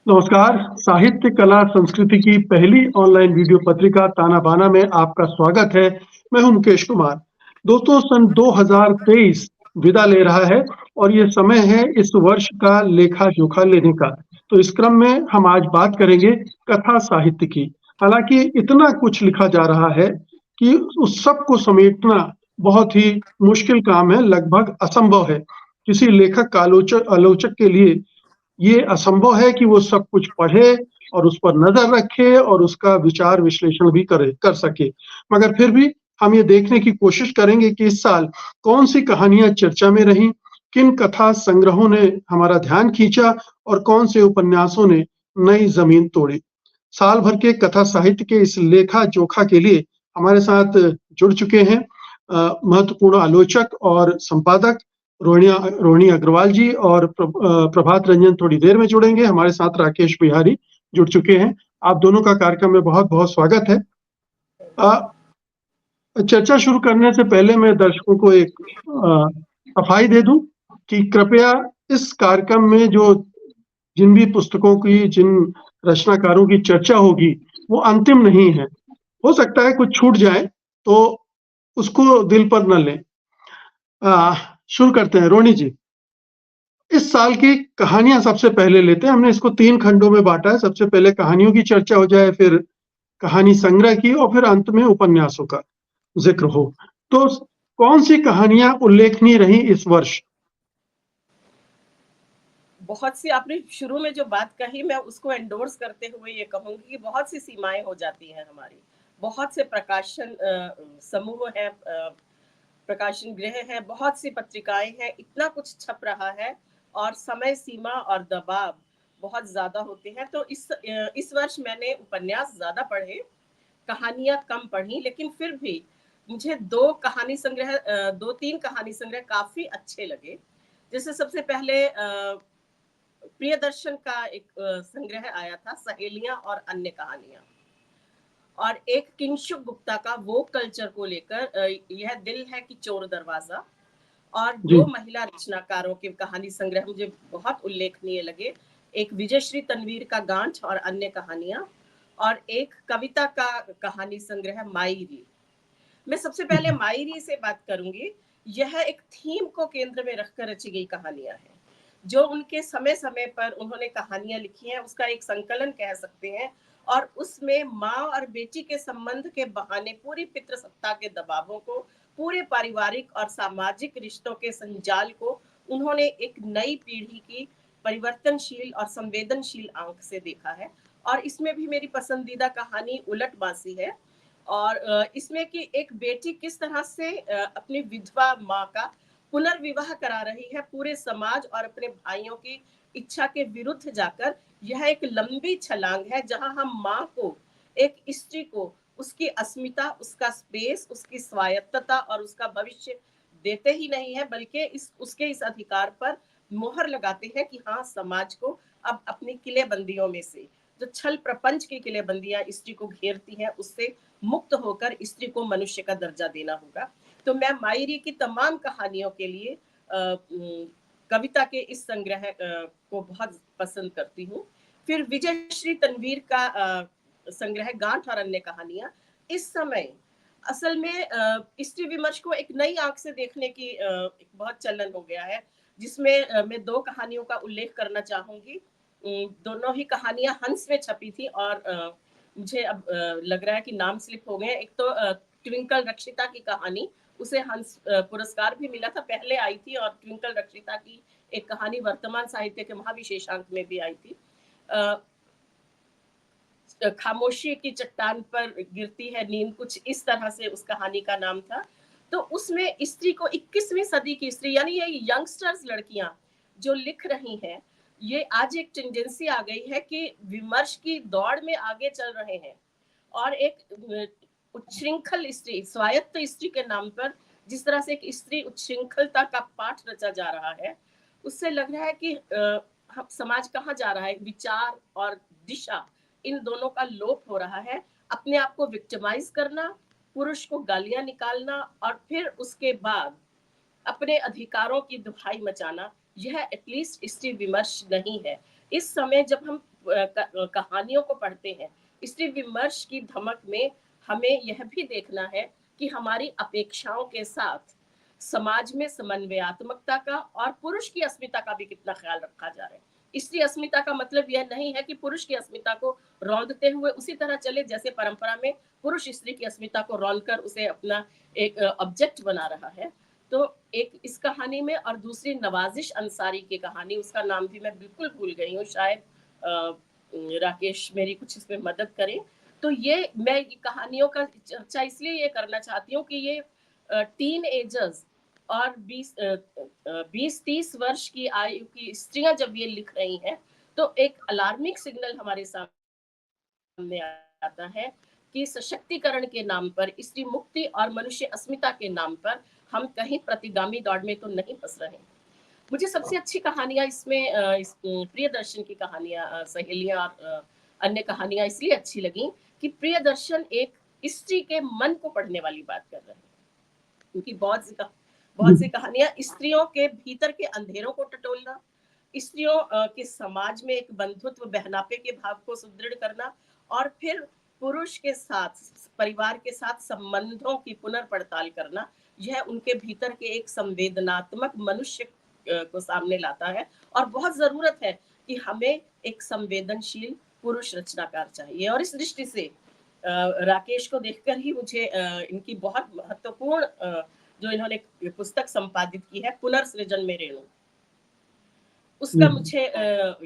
नमस्कार। साहित्य कला संस्कृति की पहली ऑनलाइन वीडियो पत्रिका ताना बाना में आपका स्वागत है। मैं हूं मुकेश कुमार। दोस्तों, सन 2023 विदा ले रहा है और ये समय है इस वर्ष का लेखा जोखा लेने का। तो इस क्रम में हम आज बात करेंगे कथा साहित्य की। हालांकि इतना कुछ लिखा जा रहा है कि उस सब को समेटना बहुत ही मुश्किल काम है, लगभग असंभव है। किसी लेखक आलोचक आलोचक के लिए ये असंभव है कि वो सब कुछ पढ़े और उस पर नज़र रखे और उसका विचार विश्लेषण भी कर सके। मगर फिर भी हम ये देखने की कोशिश करेंगे कि इस साल कौन-सी कहानियाँ चर्चा में रहीं, किन कथा संग्रहों ने हमारा ध्यान खींचा और कौन से उपन्यासों ने नई ज़मीन तोड़ी। साल भर के कथा साहित्य के इस लेखा-जोखा के लिए हमारे साथ जुड़ चुके हैं महत्वपूर्ण आलोचक और संपादक रोहिणी अग्रवाल जी और प्रभात रंजन थोड़ी देर में जुड़ेंगे। हमारे साथ राकेश बिहारी जुड़ चुके हैं। आप दोनों का कार्यक्रम में बहुत-बहुत स्वागत है। चर्चा शुरू करने से पहले मैं दर्शकों को एक सफाई दे दूं कि कृपया इस कार्यक्रम में जिन भी पुस्तकों की, जिन रचनाकारों की चर्चा होगी, वो अंतिम नहीं है। हो सकता है कुछ छूट जाए, तो उसको दिल पर न लें। शुरू करते हैं। रोहिणी जी, इस साल की कहानियां सबसे पहले लेते हैं। हमने इसको 3 खंडों में बाँटा है। सबसे पहले कहानियों की चर्चा हो जाए, फिर कहानी संग्रह की और फिर अंत में उपन्यासों का ज़िक्र हो। तो कौन-सी कहानियां उल्लेखनीय रहीं इस वर्ष? बहुत सी आपने शुरू में जो बात कही, मैं उसको एंडोर्स करते हुए ये कहूँगी कि बहुत सी सीमाएँ हो जाती हैं हमारी। बहुत से प्रकाशन समूह हैं, प्रकाशन गृह हैं, बहुत सी पत्रिकाएँ हैं, इतना कुछ छप रहा है और समय सीमा और दबाव बहुत ज़्यादा होते हैं। तो इस वर्ष मैंने उपन्यास ज़्यादा पढ़े, कहानियाँ कम पढ़ी, लेकिन फिर भी मुझे 2-3 कहानी संग्रह काफ़ी अच्छे लगे। जैसे सबसे पहले प्रियदर्शन का एक संग्रह आया था, सहेलियां और अन्य कहानियां, और एक किंशुक गुप्ता का वो कल्चर को लेकर यह दिल है कि चोर दरवाजा, और जी। 2 महिला रचनाकारों के कहानी संग्रह मुझे बहुत उल्लेखनीय लगे। एक विजयश्री तनवीर का गांठ और अन्य कहानियां, और एक कविता का कहानी संग्रह माईरी। मैं सबसे पहले माईरी से बात करूंगी। यह एक थीम को केंद्र में रखकर रची गई कहानियां हैं, जो उनके समय समय पर उन्होंने कहानियां लिखी हैं, उसका एक संकलन कह सकते हैं। और उसमें माँ और बेटी के संबंध के बहाने पूरी पितृसत्ता के दबावों को, पूरे पारिवारिक और सामाजिक रिश्तों के संजाल को उन्होंने एक नई पीढ़ी की परिवर्तनशील और संवेदनशील आंख से देखा है। और इसमें भी मेरी पसंदीदा कहानी उलट बांसी है, और इसमें कि एक बेटी किस तरह से अपनी विधवा माँ का पुनर्विवाह करा रही है पूरे समाज और अपने भाइयों की इच्छा के विरुद्ध जाकर। यह एक लंबी छलांग है, जहां हम माँ को, एक स्त्री को, उसकी अस्मिता, उसका स्पेस, उसकी स्वायत्तता और उसका भविष्य देते ही नहीं है, बल्कि इस अधिकार पर मोहर लगाते हैं कि हाँ, समाज को अब अपनी किलेबंदियों में से, जो छल प्रपंच की किलेबंदियां स्त्री को घेरती हैं, उससे मुक्त होकर स्त्री को मनुष्य का दर्जा देना होगा। तो मैं मायरी की तमाम कहानियों के लिए कविता के इस संग्रह को बहुत पसंद करती हूँ। फिर विजयश्री तनवीर का संग्रह गांठ और अन्य कहानियां। इस समय असल में स्त्री विमर्श को एक नई आंख से देखने की एक बहुत चलन हो गया है, जिसमें मैं 2 कहानियों का उल्लेख करना चाहूंगी। दोनों ही कहानियां हंस में छपी थी, और मुझे अब लग रहा है कि नाम स्लिप हो गए। एक तो ट्विंकल रक्षिता की कहानी, उसे हंस पुरस्कार भी मिला था, पहले आई थी, और ट्विंकल रक्षिता की एक कहानी वर्तमान साहित्य के महाविशेषांक में भी आई थी। खामोशी की चट्टान पर गिरती है नींद, कुछ इस तरह से उस कहानी का नाम था। तो उसमें स्त्री को 21वीं सदी की स्त्री, यानी ये यंगस्टर्स लड़कियां जो लिख रही हैं, ये आज एक टेंडेंसी आ गई है कि विमर्श की दौड़ में आगे चल रहे हैं, और एक उच्छृंखल स्त्री, स्वायत्त स्त्री के नाम पर जिस तरह से एक स्त्री उच्छृंखलता का पाठ रचा जा रहा है, उससे लग रहा है कि समाज कहाँ जा रहा है। विचार और दिशा, इन दोनों का लोप हो रहा है। अपने आप को विक्टिमाइज करना, पुरुष को गालियां निकालना, और फिर उसके बाद अपने अधिकारों की दुहाई मचाना, यह एटलीस्ट स्त्री विमर्श नहीं है। इस समय जब हम कहानियों को पढ़ते हैं, स्त्री विमर्श की धमक में हमें यह भी देखना है कि हमारी अपेक्षाओं के साथ समाज में समन्वयात्मकता का और पुरुष की अस्मिता का भी कितना ख्याल रखा जा रहा है। स्त्री अस्मिता का मतलब यह नहीं है कि पुरुष की अस्मिता को रौंदते हुए उसी तरह चले जैसे परंपरा में पुरुष स्त्री की अस्मिता को रौंद कर उसे अपना एक ऑब्जेक्ट बना रहा है। तो एक इस कहानी में और दूसरी नवाजिश अंसारी की कहानी, उसका नाम भी मैं बिल्कुल भूल गई हूँ, शायद राकेश मेरी कुछ इसमें मदद करें। तो ये मैं कहानियों का चर्चा इसलिए ये करना चाहती हूँ कि ये टीन एजर्स और 20-30 वर्ष की आयु की स्त्रियां जब ये लिख रही हैं तो एक अलार्मिंग सिग्नल हमारे सामने आता है कि सशक्तिकरण के नाम पर, स्त्री मुक्ति और मनुष्य अस्मिता के नाम पर हम कहीं प्रतिगामी दौड़ में तो नहीं फंस रहे। मुझे सबसे अच्छी कहानियां इसमें प्रियदर्शन की कहानियां, सहेलियां और अन्य कहानियां इसलिए अच्छी लगी कि प्रियदर्शन एक स्त्री के मन को पढ़ने वाली बात कर रहे हैं, क्योंकि बहुत सी कहानियां स्त्रियों के भीतर के अंधेरों को टटोलना, स्त्रियों के समाज में एक बंधुत्व बहनापे के भाव को सुदृढ़ करना और फिर पुरुष के साथ, परिवार के साथ संबंधों की पुनर्पड़ताल करना, यह उनके भीतर के एक संवेदनात्मक मनुष्य को सामने लाता है। और बहुत जरूरत है कि हमें एक संवेदनशील पुरुष रचनाकार चाहिए। और इस दृष्टि से राकेश को देखकर ही मुझे इनकी बहुत महत्वपूर्ण जो इन्होंने पुस्तक संपादित की है, पुनर्सृजन में रेणु, उसका मुझे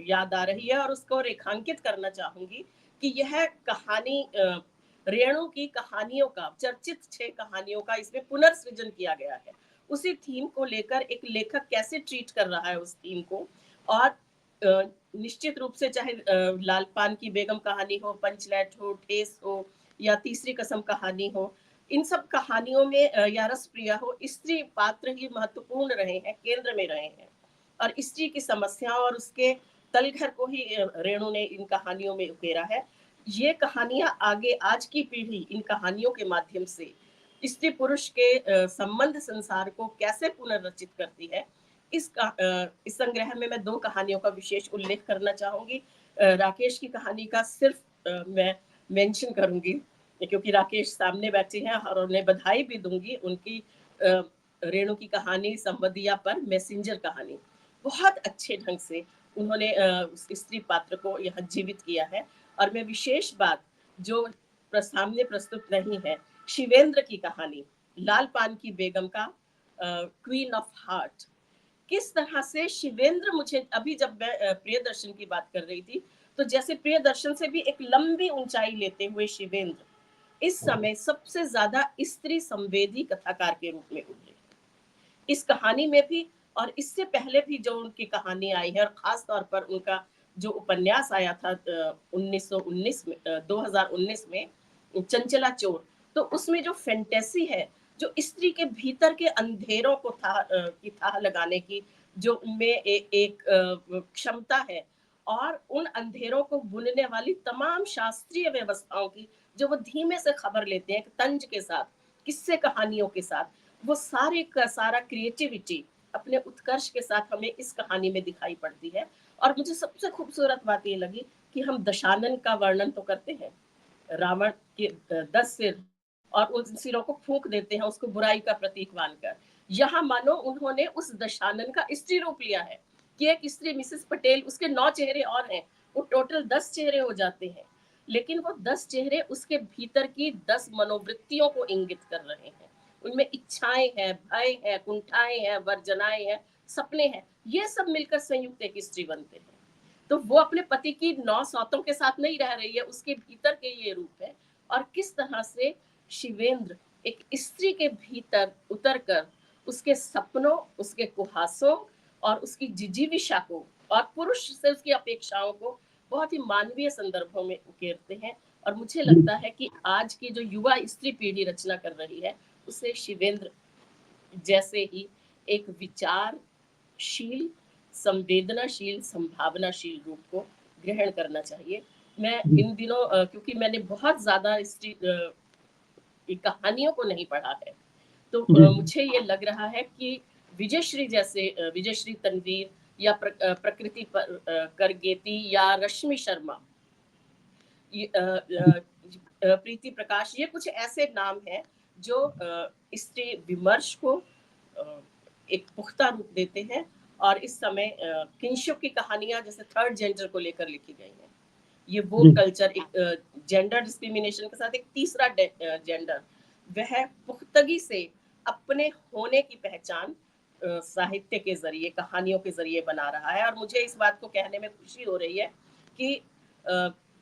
याद आ रही है और उसको रेखांकित करना चाहूंगी कि यह कहानी रेणु की कहानियों का, चर्चित 6 कहानियों का इसमें पुनर्सृजन किया गया है। उसी थीम को लेकर एक लेखक कैसे ट्रीट कर रहा है उस थीम को, और निश्चित रूप से चाहे लाल पान की बेगम कहानी हो, पंचलैट हो, ठेस हो या तीसरी कसम कहानी हो, इन सब कहानियों में या रसप्रिया हो, स्त्री पात्र ही महत्वपूर्ण रहे हैं, केंद्र में रहे हैं और स्त्री की समस्याओं और उसके तलघर को ही रेणु ने इन कहानियों में उकेरा है। ये कहानियां आगे आज की पीढ़ी इन कहानियों के माध्यम से स्त्री पुरुष के संबंध संसार को कैसे पुनर्रचित करती है, इस संग्रह में मैं 2 कहानियों का विशेष उल्लेख करना चाहूंगी। राकेश की कहानी का सिर्फ मैं मेंशन करूंगी क्योंकि राकेश सामने बैठे हैं और उन्हें बधाई भी दूंगी। उनकी रेणु की कहानी संवदिया पर मैसेंजर कहानी बहुत अच्छे ढंग से उन्होंने उस स्त्री पात्र को यहाँ जीवित किया है। और मैं विशेष बात जो सामने प्रस्तुत नहीं है, शिवेंद्र की कहानी, लाल पान की बेगम का क्वीन ऑफ हार्ट, किस तरह से शिवेंद्र, मुझे अभी जब मैं प्रियदर्शन की बात कर रही थी तो जैसे प्रियदर्शन से भी एक लंबी ऊंचाई लेते हुए शिवेंद्र इस समय सबसे ज्यादा स्त्री संवेदी कथाकार के रूप में उभरे। इस कहानी में भी और इससे पहले भी जो उनकी कहानी आई है, और खास तौर पर उनका जो उपन्यास आया था 1919 में 2019 में, चंचला चोर, तो उसमें जो फैंटेसी है, जो स्त्री के भीतर के अंधेरों को थाह लगाने की जो उनमें एक क्षमता है, और उन अंधेरों को बुनने वाली तमाम शास्त्रीय व्यवस्थाओं की जो वो धीमे से खबर लेते हैं, तंज के साथ, किस्से कहानियों के साथ, वो सारे का सारा क्रिएटिविटी अपने उत्कर्ष के साथ हमें इस कहानी में दिखाई पड़ती है। और मुझे सबसे खूबसूरत बात ये लगी कि हम दशानन का वर्णन तो करते हैं, रावण के 10 सिर और उन सिरों को फूंक देते हैं उसको बुराई का प्रतीक मानकर। यहाँ मानो उन्होंने उस दशानन का स्त्री रूप लिया है कि एक स्त्री मिसेस पटेल, उसके 9 चेहरे और हैं, वो टोटल 10 चेहरे हो जाते हैं, लेकिन वो 10 चेहरे उसके भीतर की 10 मनोवृत्तियों को इंगित कर रहे हैं। उनमें इच्छाएं हैं, भय है, कुंठाएं हैं, वर्जनाएं हैं, सपने हैं, ये सब मिलकर संयुक्त एक स्त्री बनते हैं। तो वो अपने पति की 9 सौतों के साथ नहीं रह रही है, उसके भीतर के ये रूप है। और किस तरह से शिवेंद्र एक स्त्री के भीतर उतरकर उसके सपनों, उसके कुहासों और उसकी जिजीविषा को और पुरुष से उसकी अपेक्षाओं को बहुत ही मानवीय संदर्भों में उकेरते हैं। और मुझे लगता है कि आज की जो युवा स्त्री पीढ़ी रचना कर रही है, उसे शिवेंद्र जैसे ही एक विचारशील, संवेदनाशील, संभावनाशील रूप को ग्रहण करना चाहिए। मैं इन दिनों क्योंकि मैंने बहुत ज्यादा स्त्री कहानियों को नहीं पढ़ा है, तो मुझे ये लग रहा है कि विजयश्री जैसे, विजयश्री तनवीर या प्रकृति कर गेती या रश्मि शर्मा, प्रीति प्रकाश, ये कुछ ऐसे नाम हैं जो स्त्री विमर्श को एक पुख्ता रूप देते हैं। और इस समय किंशुक की कहानियां जैसे थर्ड जेंडर को लेकर लिखी गई हैं। ये वो कल्चर, एक जेंडर डिस्क्रिमिनेशन के साथ एक तीसरा जेंडर, वह पुख्तगी से अपने होने की पहचान साहित्य के जरिए, कहानियों के जरिए बना रहा है। और मुझे इस बात को कहने में खुशी हो रही है कि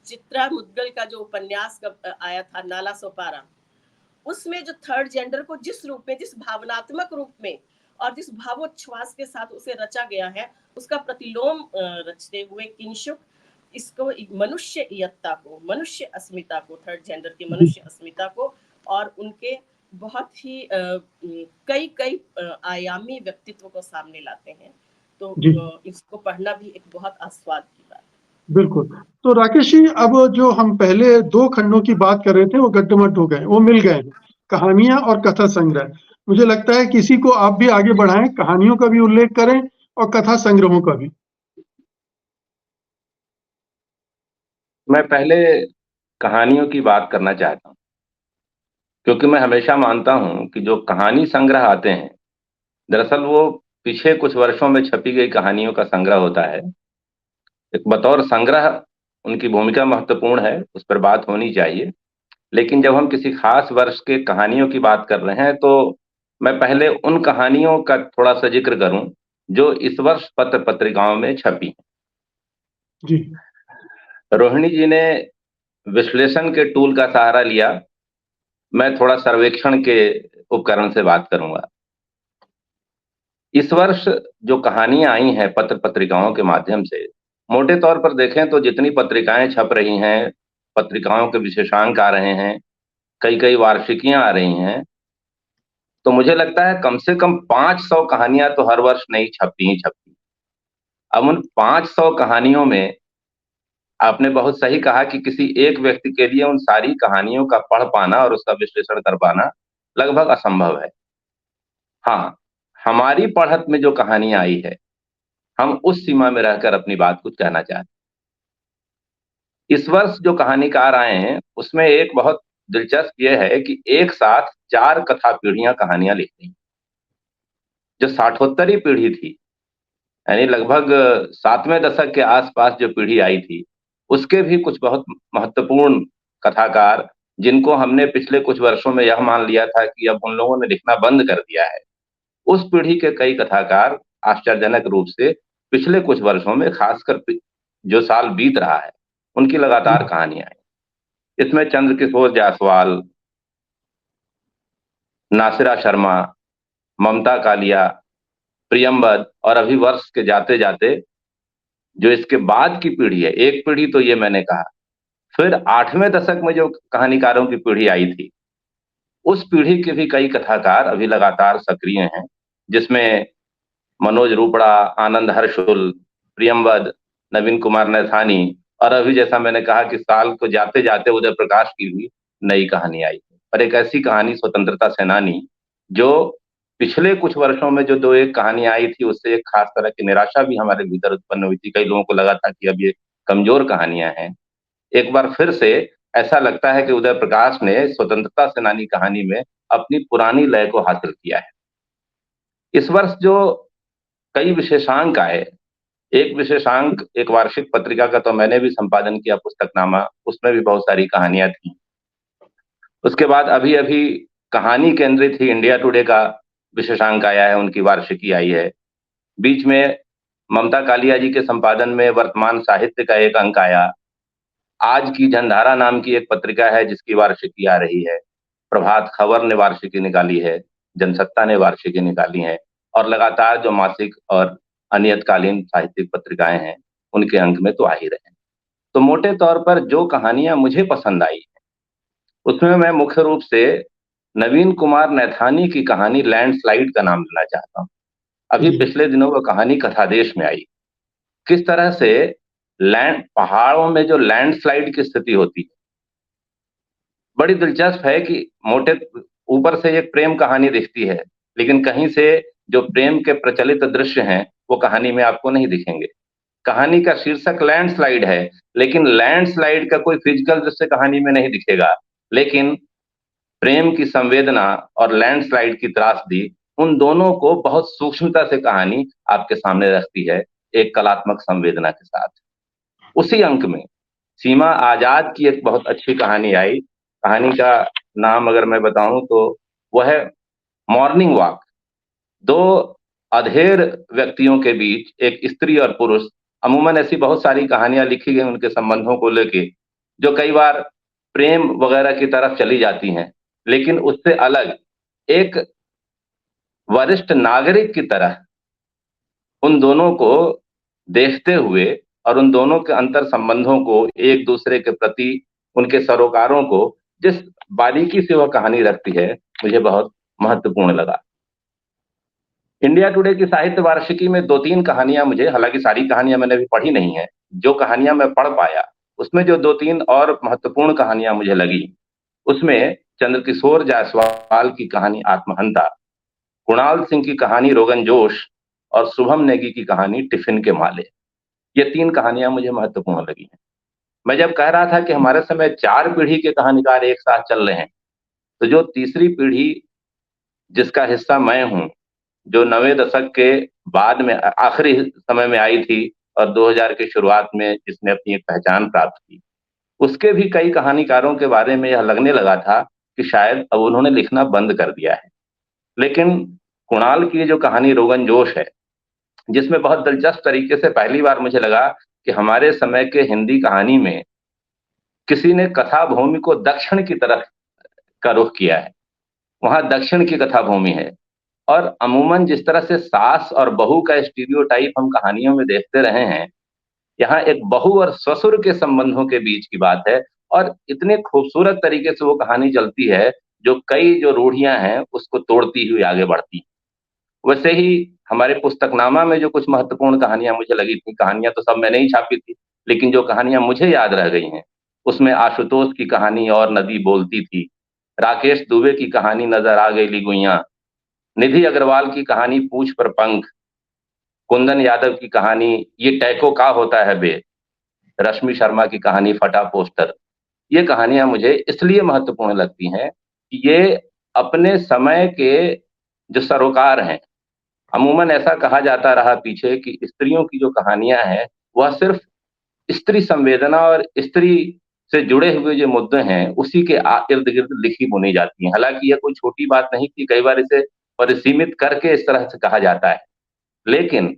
चित्रा मुद्गल का जो उपन्यास आया था नाला सोपारा, उसमें जो थर्ड जेंडर को जिस रूप में, जिस भावनात्मक रूप में और जिस भावोच्छ्वास के साथ उसे रचा गया है, उसका प्रतिलोम रचते हुए किंशुक इसको मनुष्यता को, मनुष्य अस्मिता को, थर्ड जेंडर की मनुष्य अस्मिता को और उनके बहुत ही कई आयामी व्यक्तित्व को सामने लाते हैं। तो इसको पढ़ना भी एक बहुत आस्वाद की बात। बिल्कुल। तो राकेश जी, अब जो हम पहले 2 खंडों की बात कर रहे थे वो गड्ढमड्ढ हो गए, वो मिल गए, कहानियां और कथा संग्रह। मुझे लगता है किसी को आप भी आगे बढ़ाएं, कहानियों का भी उल्लेख करें और कथा संग्रहों का भी। मैं पहले कहानियों की बात करना चाहता हूं, क्योंकि मैं हमेशा मानता हूं कि जो कहानी संग्रह आते हैं, दरअसल वो पिछले कुछ वर्षों में छपी गई कहानियों का संग्रह होता है। एक बतौर संग्रह उनकी भूमिका महत्वपूर्ण है, उस पर बात होनी चाहिए। लेकिन जब हम किसी खास वर्ष के कहानियों की बात कर रहे हैं, तो मैं पहले उन कहानियों का थोड़ा सा जिक्र करूं जो इस वर्ष पत्र पत्रिकाओं में छपी। जी। रोहिणी जी ने विश्लेषण के टूल का सहारा लिया, मैं थोड़ा सर्वेक्षण के उपकरण से बात करूंगा। इस वर्ष जो कहानियां आई हैं पत्र पत्रिकाओं के माध्यम से, मोटे तौर पर देखें तो जितनी पत्रिकाएं छप रही हैं, पत्रिकाओं के विशेषांक आ रहे हैं, कई कई वार्षिकियां आ रही हैं, तो मुझे लगता है कम से कम 500 कहानियां तो हर वर्ष नहीं छपती ही छपती। अब उन 500 कहानियों में आपने बहुत सही कहा कि किसी एक व्यक्ति के लिए उन सारी कहानियों का पढ़ पाना और उसका विश्लेषण कर पाना लगभग असंभव है। हाँ, हमारी पढ़त में जो कहानियां आई है, हम उस सीमा में रहकर अपनी बात कुछ कहना चाहते हैं। इस वर्ष जो कहानीकार आए हैं, उसमें एक बहुत दिलचस्प यह है कि एक साथ 4 कथा पीढ़ियां कहानियां लिख रही। जो साठोत्तरी पीढ़ी थी, यानी लगभग 7वें दशक के आसपास जो पीढ़ी आई थी, उसके भी कुछ बहुत महत्वपूर्ण कथाकार, जिनको हमने पिछले कुछ वर्षों में यह मान लिया था कि अब उन लोगों ने लिखना बंद कर दिया है, उस पीढ़ी के कई कथाकार आश्चर्यजनक रूप से पिछले कुछ वर्षों में, खासकर जो साल बीत रहा है, उनकी लगातार कहानियां आई। इसमें चंद्रकिशोर जायसवाल, नासिरा शर्मा, ममता कालिया, प्रियंवद और अभी वर्ष के जाते जाते जो इसके बाद की पीढ़ी है, एक पीढ़ी तो ये मैंने कहा, फिर 8वें दशक में जो कहानीकारों की पीढ़ी आई थी, उस पीढ़ी के भी कई कथाकार अभी लगातार सक्रिय हैं, जिसमें मनोज रूपड़ा, आनंद हर्षुल, प्रियंवद, नवीन कुमार नैथानी और अभी जैसा मैंने कहा कि साल को जाते जाते उदय प्रकाश की भी नई कहानी आई। और एक ऐसी कहानी स्वतंत्रता सेनानी, जो पिछले कुछ वर्षों में जो 2-1 कहानी आई थी, उससे एक खास तरह की निराशा भी हमारे भीतर उत्पन्न हुई थी। कई लोगों को लगा था कि अब ये कमजोर कहानियां हैं। एक बार फिर से ऐसा लगता है कि उदय प्रकाश ने स्वतंत्रता सेनानी कहानी में अपनी पुरानी लय को हासिल किया है। इस वर्ष जो कई विशेषांक आए, एक विशेषांक एक वार्षिक पत्रिका का तो मैंने भी संपादन किया, पुस्तकनामा, उसमें भी बहुत सारी कहानियां थी। उसके बाद अभी अभी कहानी केंद्रित ही इंडिया टुडे का विशेषांक आया है, उनकी वार्षिकी आई है। बीच में ममता कालिया जी के संपादन में वर्तमान साहित्य का एक अंक आया। आज की जनधारा नाम की एक पत्रिका है जिसकी वार्षिकी आ रही है। प्रभात खबर ने वार्षिकी निकाली है, जनसत्ता ने वार्षिकी निकाली है, और लगातार जो मासिक और अनियतकालीन साहित्यिक पत्रिकाएं हैं, उनके अंक में तो आ ही रहे हैं। तो मोटे तौर पर जो कहानियां मुझे पसंद आई है, उसमें मैं मुख्य रूप से नवीन कुमार नैथानी की कहानी लैंडस्लाइड का नाम लेना चाहता हूं। अभी पिछले दिनों वो कहानी कथादेश में आई। किस तरह से पहाड़ों में जो लैंडस्लाइड की स्थिति होती है, बड़ी दिलचस्प है कि मोटे ऊपर से एक प्रेम कहानी दिखती है, लेकिन कहीं से जो प्रेम के प्रचलित दृश्य हैं, वो कहानी में आपको नहीं दिखेंगे। कहानी का शीर्षक लैंडस्लाइड है, लेकिन लैंडस्लाइड का कोई फिजिकल दृश्य कहानी में नहीं दिखेगा। लेकिन प्रेम की संवेदना और लैंडस्लाइड की त्रासदी, उन दोनों को बहुत सूक्ष्मता से कहानी आपके सामने रखती है, एक कलात्मक संवेदना के साथ। उसी अंक में सीमा आजाद की एक बहुत अच्छी कहानी आई। कहानी का नाम अगर मैं बताऊं तो वह है मॉर्निंग वॉक। दो अधेड़ व्यक्तियों के बीच, एक स्त्री और पुरुष, अमूमन ऐसी बहुत सारी कहानियां लिखी गई उनके संबंधों को लेके, जो कई बार प्रेम वगैरह की तरफ चली जाती हैं, लेकिन उससे अलग एक वरिष्ठ नागरिक की तरह उन दोनों को देखते हुए और उन दोनों के अंतर संबंधों को, एक दूसरे के प्रति उनके सरोकारों को जिस बारीकी से वह कहानी रखती है, मुझे बहुत महत्वपूर्ण लगा। इंडिया टुडे की साहित्य वार्षिकी में 2-3 कहानियां मुझे, हालांकि सारी कहानियां मैंने अभी पढ़ी नहीं है, जो कहानियां मैं पढ़ पाया उसमें जो 2-3 और महत्वपूर्ण कहानियां मुझे लगी, उसमें चंद्रकिशोर जायसवाल की कहानी आत्महंता, कुणाल सिंह की कहानी रोगन जोश और शुभम नेगी की कहानी टिफिन के माले। ये 3 कहानियां मुझे महत्वपूर्ण लगी हैं। मैं जब कह रहा था कि हमारे समय 4 पीढ़ी के कहानीकार एक साथ चल रहे हैं, तो जो तीसरी पीढ़ी जिसका हिस्सा मैं हूं, जो 90 दशक के बाद में आखिरी समय में आई थी और 2000 की शुरुआत में जिसने अपनी एक पहचान प्राप्त की, उसके भी कई कहानीकारों के बारे में यह लगने लगा था कि शायद अब उन्होंने लिखना बंद कर दिया है। लेकिन कुणाल की जो कहानी रोगन जोश है, जिसमें बहुत दिलचस्प तरीके से पहली बार मुझे लगा कि हमारे समय के हिंदी कहानी में किसी ने कथा भूमि को दक्षिण की तरफ का रुख किया है। वहां दक्षिण की कथा भूमि है, और अमूमन जिस तरह से सास और बहू का स्टीरियोटाइप हम कहानियों में देखते रहे हैं, यहाँ एक बहू और ससुर के संबंधों के बीच की बात है, और इतने खूबसूरत तरीके से वो कहानी चलती है, जो कई जो रूढ़ियां हैं उसको तोड़ती हुई आगे बढ़ती। वैसे ही हमारे पुस्तकनामा में जो कुछ महत्वपूर्ण कहानियां मुझे लगी थी, कहानियां तो सब मैंने ही छापी थी, लेकिन जो कहानियां मुझे याद रह गई हैं, उसमें आशुतोष की कहानी और नदी बोलती थी, राकेश दुबे की कहानी नजर आ गई गुइयां, निधि अग्रवाल की कहानी पूछ पर पंख, कुंदन यादव की कहानी ये टैको का होता है बे, रश्मि शर्मा की कहानी फटा पोस्टर। ये कहानियां मुझे इसलिए महत्वपूर्ण लगती हैं कि ये अपने समय के जो सरोकार हैं, अमूमन ऐसा कहा जाता रहा पीछे कि स्त्रियों की जो कहानियां हैं वह सिर्फ स्त्री संवेदना और स्त्री से जुड़े हुए जो मुद्दे हैं उसी के इर्द गिर्द लिखी बुनी जाती हैं। हालांकि यह कोई छोटी बात नहीं थी, कई बार इसे परिसीमित करके इस तरह से कहा जाता है, लेकिन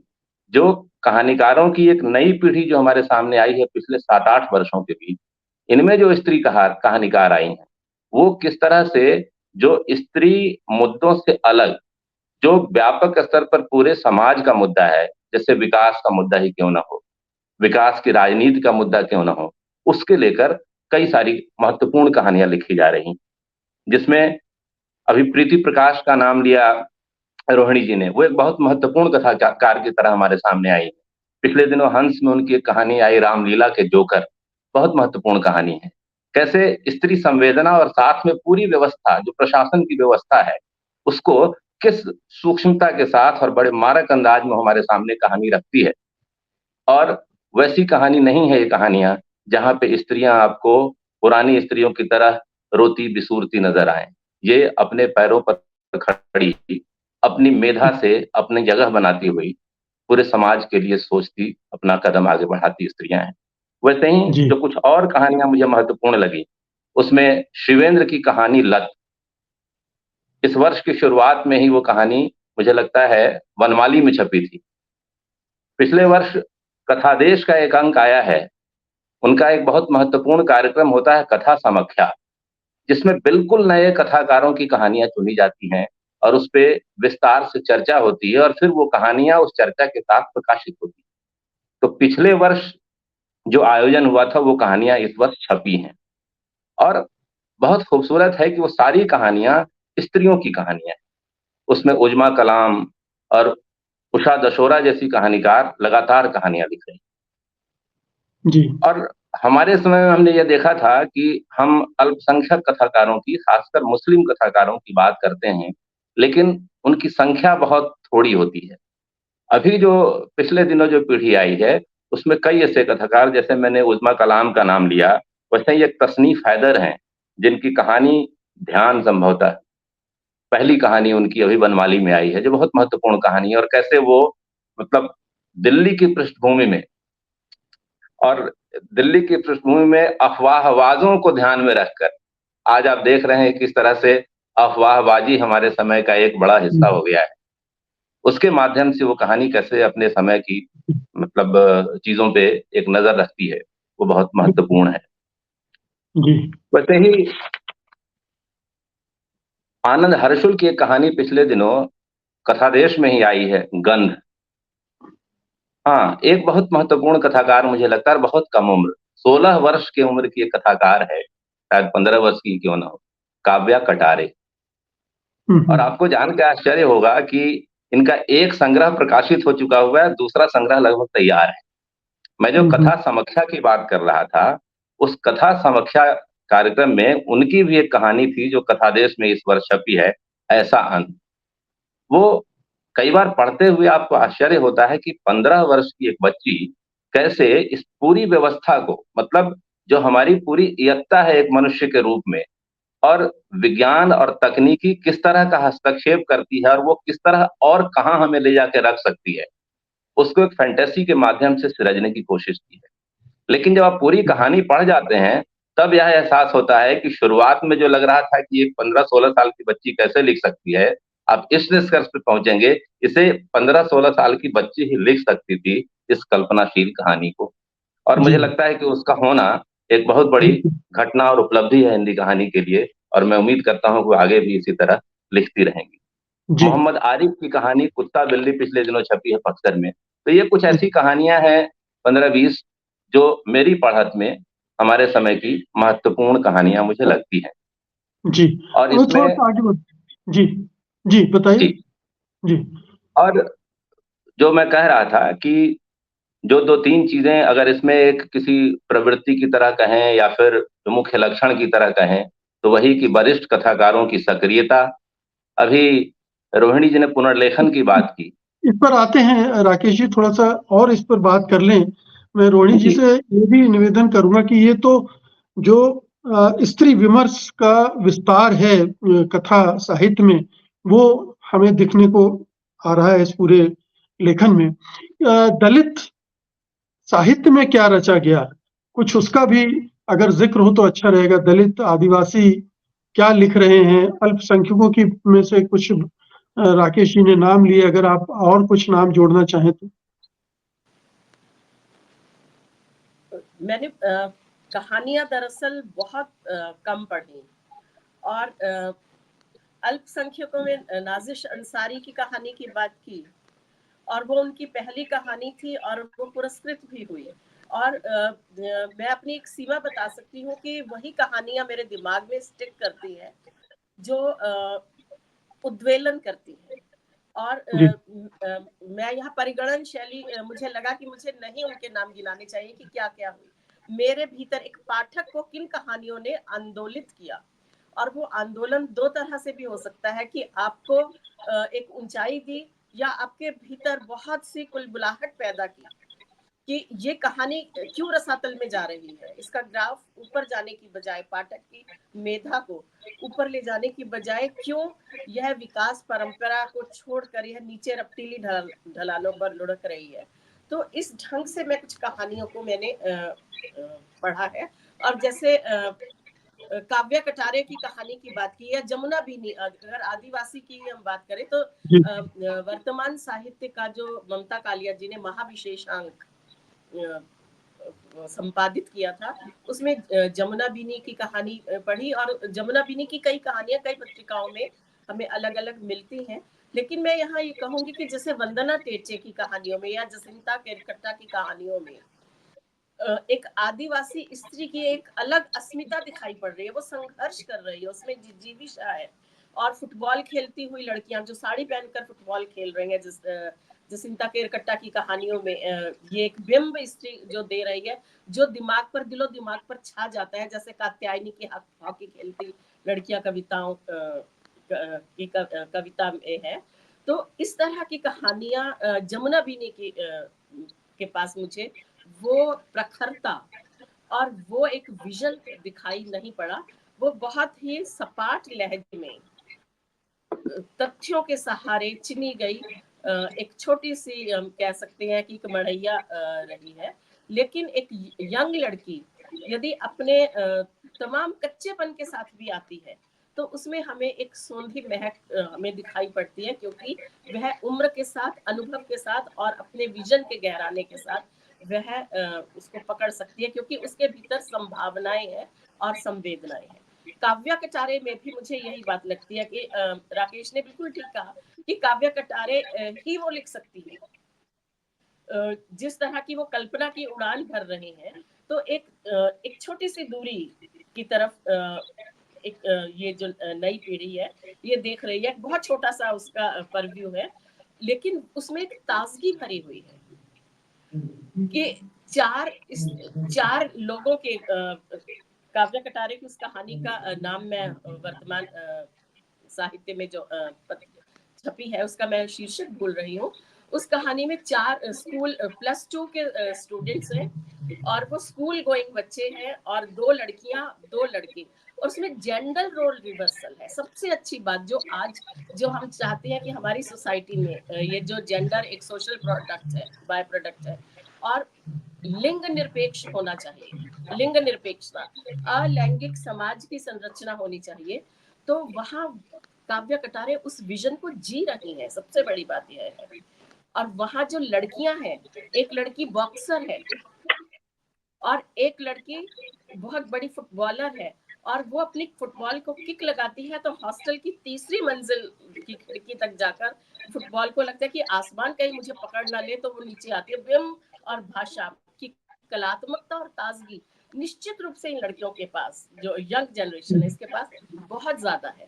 जो कहानीकारों की एक नई पीढ़ी जो हमारे सामने आई है पिछले 7-8 वर्षों के बीच, इनमें जो स्त्री कहानीकार आई हैं, वो किस तरह से जो स्त्री मुद्दों से अलग, जो व्यापक स्तर पर पूरे समाज का मुद्दा है, जैसे विकास का मुद्दा ही क्यों ना हो, विकास की राजनीति का मुद्दा क्यों ना हो, उसके लेकर कई सारी महत्वपूर्ण कहानियां लिखी जा रही, जिसमें अभी प्रीति प्रकाश का नाम लिया रोहिणी जी ने, वो एक बहुत महत्वपूर्ण कथाकार की तरह हमारे सामने आई। पिछले दिनों हंस में उनकी एक कहानी आई रामलीला के जोकर, बहुत महत्वपूर्ण कहानी है। कैसे स्त्री संवेदना और साथ में पूरी व्यवस्था, जो प्रशासन की व्यवस्था है, उसको किस सूक्ष्मता के साथ और बड़े मारक अंदाज में हमारे सामने कहानी रखती है। और वैसी कहानी नहीं है ये कहानियां जहां पे स्त्रियां आपको पुरानी स्त्रियों की तरह रोती बिसूरती नजर आए। ये अपने पैरों पर खड़ी, अपनी मेधा से अपनी जगह बनाती हुई पूरे समाज के लिए सोचती, अपना कदम आगे बढ़ाती स्त्रियां हैं। वैसे ही जी। जो कुछ और कहानियां मुझे महत्वपूर्ण लगी, उसमें शिवेंद्र की कहानी लत, इस वर्ष की शुरुआत में ही वो कहानी मुझे लगता है वनमाली में छपी थी। पिछले वर्ष कथादेश का एक अंक आया है, उनका एक बहुत महत्वपूर्ण कार्यक्रम होता है कथा समीक्षा, जिसमें बिल्कुल नए कथाकारों की कहानियां चुनी जाती हैं और उस पे विस्तार से चर्चा होती है और फिर वो कहानियां उस चर्चा के साथ प्रकाशित होती हैं। तो पिछले वर्ष जो आयोजन हुआ था वो कहानियां इस वर्ष छपी हैं, और बहुत खूबसूरत है कि वो सारी कहानियां स्त्रियों की कहानियां हैं। उसमें उजमा कलाम और उषा दशोरा जैसी कहानीकार लगातार कहानियां लिख रही हैं। जी। और हमारे समय में हमने ये देखा था कि हम अल्पसंख्यक कथाकारों की, खासकर मुस्लिम कथाकारों की बात करते हैं, लेकिन उनकी संख्या बहुत थोड़ी होती है। अभी जो पिछले दिनों जो पीढ़ी आई है, उसमें कई ऐसे कथाकार, जैसे मैंने उज़्मा कलाम का नाम लिया, वैसे ही एक तसनीफ हैदर हैं, जिनकी कहानी ध्यान संभवतः पहली कहानी उनकी अभी बनमाली में आई है, जो बहुत महत्वपूर्ण कहानी है, और कैसे वो मतलब दिल्ली की पृष्ठभूमि में और दिल्ली की पृष्ठभूमि में अफवाहबाजों को ध्यान में रखकर आज आप देख रहे हैं किस तरह से अफवाहबाजी हमारे समय का एक बड़ा हिस्सा हो गया है। उसके माध्यम से वो कहानी कैसे अपने समय की चीजों पे एक नजर रखती है, वो बहुत महत्वपूर्ण है। जी वैसे ही आनंद हर्षुल की एक कहानी पिछले दिनों कथादेश में ही आई है, गंध। हाँ, एक बहुत महत्वपूर्ण कथाकार मुझे लगता है, बहुत कम उम्र, 16 वर्ष की उम्र की एक कथाकार है, शायद 15 वर्ष की क्यों ना हो, काव्या कटारे। और आपको जान के आश्चर्य होगा कि इनका एक संग्रह प्रकाशित हो चुका हुआ है, दूसरा संग्रह लगभग तैयार है। मैं जो कथा समीक्षा की बात कर रहा था, उस कथा समीक्षा कार्यक्रम में उनकी भी एक कहानी थी जो कथादेश में इस वर्ष छपी है, ऐसा अंत। वो कई बार पढ़ते हुए आपको आश्चर्य होता है कि 15 वर्ष की एक बच्ची कैसे इस पूरी व्यवस्था को, जो हमारी पूरी इयत्ता है एक मनुष्य के रूप में, और विज्ञान और तकनीकी किस तरह का हस्तक्षेप करती है और वो किस तरह और कहाँ हमें ले जाके रख सकती है, उसको एक फैंटेसी के माध्यम से सृजने की कोशिश की है। लेकिन जब आप पूरी कहानी पढ़ जाते हैं, तब यह एहसास होता है कि शुरुआत में जो लग रहा था कि एक 15-16 साल की बच्ची कैसे लिख सकती है, आप इस निष्कर्ष पे पहुंचेंगे, इसे 15-16 साल की बच्ची ही लिख सकती थी, इस कल्पनाशील कहानी को। और जी मुझे लगता है कि उसका होना एक बहुत बड़ी घटना और उपलब्धि है हिंदी कहानी के लिए, और मैं उम्मीद करता हूँ कि वो आगे भी इसी तरह लिखती रहेंगी। जी मोहम्मद आरिफ की कहानी कुत्ता बिल्ली पिछले दिनों छपी है पत्थर में। तो ये कुछ ऐसी कहानियां हैं 15-20, जो मेरी पढ़त में हमारे समय की महत्वपूर्ण कहानियां मुझे लगती हैं। जी और और थोड़ा इसमें सा आगे बढ़। जी जी बताइए। जी, जी और जो मैं कह रहा था कि जो 2-3 चीजें अगर इसमें एक किसी प्रवृत्ति की तरह कहें या फिर जो मुख्य लक्षण की तरह कहें, तो वही कि वरिष्ठ कथाकारों की सक्रियता। अभी रोहिणी जी ने पुनर्लेखन की बात की। इस पर आते हैं राकेश जी, थोड़ा सा और इस पर बात कर लें। मैं रोहिणी जी जी, से ये भी निवेदन करूंगा कि ये तो जो स्त्री विमर्श का विस्तार है कथा साहित्य में, वो हमें दिखने को आ रहा है इस पूरे लेखन में। दलित साहित्य में क्या रचा गया, कुछ उसका भी अगर जिक्र हो तो अच्छा रहेगा। दलित आदिवासी क्या लिख रहे हैं, अल्पसंख्यकों की में से कुछ राकेश जी ने नाम लिए, अगर आप और कुछ नाम जोड़ना चाहें तो। मैंने कहानियां दरअसल बहुत कम पढ़ी, और अल्पसंख्यकों में नाजिश अंसारी की कहानी की बात की, और वो उनकी पहली कहानी थी और वो पुरस्कृत भी हुई। और मैं अपनी एक सीमा बता सकती हूँ कि वही कहानियां मेरे दिमाग में स्टिक करती है जो उद्वेलन करती है। और जी मैं यहाँ परिगणन शैली, मुझे लगा कि मुझे नहीं उनके नाम गिनाने चाहिए कि क्या क्या हुई मेरे भीतर। एक पाठक को किन कहानियों ने आंदोलित किया, और वो आंदोलन दो तरह से भी हो सकता है कि आपको एक ऊंचाई दी, या आपके भीतर बहुत सी कुलबुलाहट पैदा की कि ये कहानी क्यों रसातल में जा रही है। इसका ग्राफ ऊपर जाने की बजाय, पाठक की मेधा को ऊपर ले जाने की बजाय, क्यों यह विकास परंपरा को छोड़कर यह नीचे रफ्तीली ढलानों पर लुढ़क रही है। तो इस ढंग से मैं कुछ कहानियों को मैंने पढ़ा है। और जैसे काव्या कटारे की कहानी की बात की, या जमुना बीनी, अगर आदिवासी की हम बात करें तो जी वर्तमान साहित्य का जो ममता कालिया जी ने महाविशेषांक संपादित किया था, उसमें जमुना बीनी की कहानी पढ़ी, और जमुना बीनी की कई कहानियां कई पत्रिकाओं में हमें अलग अलग मिलती हैं। लेकिन मैं यहाँ ये कहूंगी कि जैसे वंदना टेचे की कहानियों में या जसिंता केरकट्टा की कहानियों में एक आदिवासी स्त्री की एक अलग अस्मिता दिखाई पड़ रही है। वो संघर्ष कर रही है, उसमें जिजीविषा है। और फुटबॉल खेलती हुई लड़कियां जो साड़ी पहनकर फुटबॉल खेल रही हैं, जसिंता केरकट्टा की कहानियों में ये एक बिंब स्त्री जो दे रही है, जो दिमाग पर, दिलो दिमाग पर छा जाता है। जैसे कात्यायनी की हॉकी खेलती लड़कियां कविताओं की कविता में है। तो इस तरह की कहानियां जमुना बीनी के पास मुझे वो प्रखरता और वो एक विजन दिखाई नहीं पड़ा। वो बहुत ही सपाट लहजे में तथ्यों के सहारे चुनी गई एक छोटी सी कह सकते हैं कि एक मड़ैया रही है। लेकिन एक यंग लड़की यदि अपने तमाम कच्चेपन के साथ भी आती है तो उसमें हमें एक सौंधी महक हमें दिखाई पड़ती है, क्योंकि वह उम्र के साथ, अनुभव के साथ और अपने विजन के गहराने के साथ वह उसको पकड़ सकती है, क्योंकि उसके भीतर संभावनाएं हैं और संवेदनाएं हैं। काव्या कटारे में भी मुझे यही बात लगती है कि राकेश ने बिल्कुल ठीक कहा कि काव्या कटारे ही वो लिख सकती है। जिस तरह की वो कल्पना की उड़ान भर रहे हैं, तो एक छोटी सी दूरी की तरफ एक ये जो नई पीढ़ी है ये देख रही है। बहुत छोटा सा उसका परव्यू है, लेकिन उसमें एक ताजगी भरी हुई है कि चार लोगों के काव्या कटारे की उस कहानी का नाम मैं वर्तमान साहित्य में जो छपी है उसका मैं शीर्षक भूल रही हूँ। उस कहानी में 4 स्कूल +2 के स्टूडेंट्स हैं और वो स्कूल गोइंग बच्चे हैं और 2 लड़कियां 2 लड़के। और उसमें जेंडर रोल रिवर्सल है। सबसे अच्छी बात जो हम चाहते हैं कि हमारी सोसाइटी में ये जो जेंडर एक सोशल प्रोडक्ट है, बाय प्रोडक्ट है और लिंग निरपेक्ष होना चाहिए। लिंग निरपेक्षता, अलैंगिक समाज की संरचना होनी चाहिए। तो वहाँ काव्या कटारे उस विजन को जी रही हैं। सबसे बड़ी बात यह है। और वहाँ जो लड़कियां हैं, एक लड़की बॉक्सर है और एक लड़की बहुत बड़ी फुटबॉलर है और वो अपनी फुटबॉल को किक लगाती है तो हॉस्टल की 3री मंजिल की खिड़की तक जाकर फुटबॉल को लगता है कि आसमान कहीं मुझे पकड़ ना ले, तो वो नीचे आती है। व्यंग और भाषा की कलात्मकता और ताजगी निश्चित रूप से इन लड़कियों के पास, जो यंग जनरेशन है इसके पास बहुत ज्यादा है।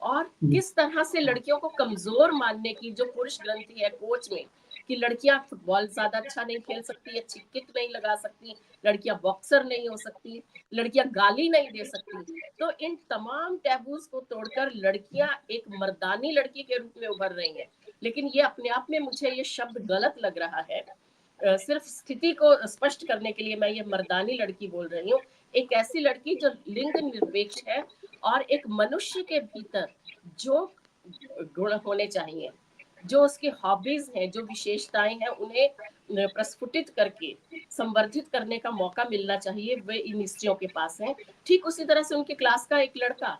और किस तरह से लड़कियों को कमजोर मानने की जो पुरुष ग्रंथि है कोच में कि लड़कियां फुटबॉल ज्यादा अच्छा नहीं खेल सकती, अच्छी किक नहीं लगा सकती, लड़कियां बॉक्सर नहीं हो सकती, लड़कियां गाली नहीं दे सकती। तो इन तमाम टैबूज को तोड़कर लड़कियां एक मर्दानी लड़की के रूप में उभर रही हैं। लेकिन ये अपने आप में मुझे ये शब्द गलत लग रहा है। सिर्फ स्थिति को स्पष्ट करने के लिए मैं ये मर्दानी लड़की बोल रही हूँ। एक ऐसी लड़की जो लिंग निरपेक्ष है और एक मनुष्य के भीतर जो गुण होने चाहिए, जो उसकी हॉबीज हैं, जो विशेषताएं हैं, उन्हें प्रस्फुटित करके संवर्धित करने का मौका मिलना चाहिए। वे इन स्त्रियों के पास हैं। ठीक उसी तरह से उनके क्लास का एक लड़का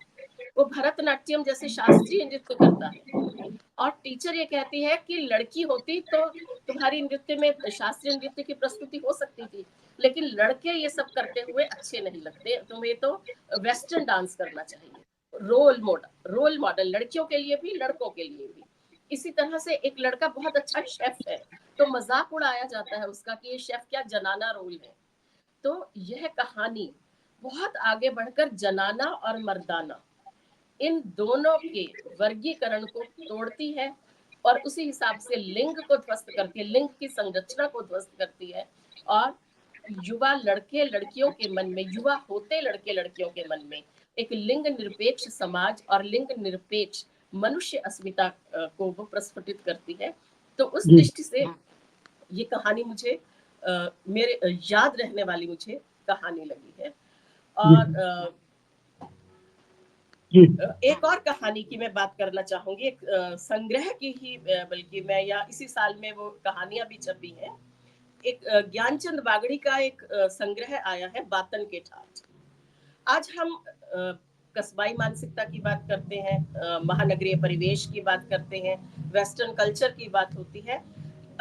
वो भरतनाट्यम जैसे शास्त्रीय नृत्य करता है और टीचर ये कहती है कि लड़की होती तो तुम्हारी नृत्य में, शास्त्रीय नृत्य की प्रस्तुति हो सकती थी, लेकिन लड़के ये सब करते हुए अच्छे नहीं लगते, तुम्हें तो वेस्टर्न डांस करना चाहिए। रोल मॉडल लड़कियों के लिए भी, लड़कों के लिए भी। इसी तरह से एक लड़का बहुत अच्छा शेफ है तो मजाक उड़ाया जाता है उसका कि ये शेफ क्या जनाना रोल है। तो यह कहानी बहुत आगे बढ़कर जनाना और मर्दाना इन दोनों के वर्गीकरण को तोड़ती है और उसी हिसाब से लिंग को ध्वस्त करके लिंग की संरचना को ध्वस्त करती है और युवा लड़के लड़कियों के मन में, युवा होते लड़के लड़कियों के मन में एक लिंग निरपेक्ष समाज और लिंग निरपेक्ष मनुष्य अस्मिता को वो प्रस्फुटित करती है। तो उस दृष्टि से ये कहानी मुझे मेरे याद रहने वाली मुझे कहानी लगी है। और एक और कहानी की मैं बात करना चाहूंगी, एक संग्रह की ही बल्कि मैं, या इसी साल में वो कहानियां भी छपी हैं। एक ज्ञानचंद बागड़ी का एक संग्रह आया है, बातन के ठाठ। आज हम कस्बाई मानसिकता की बात करते हैं, महानगरीय परिवेश की बात करते हैं, वेस्टर्न कल्चर की बात होती है।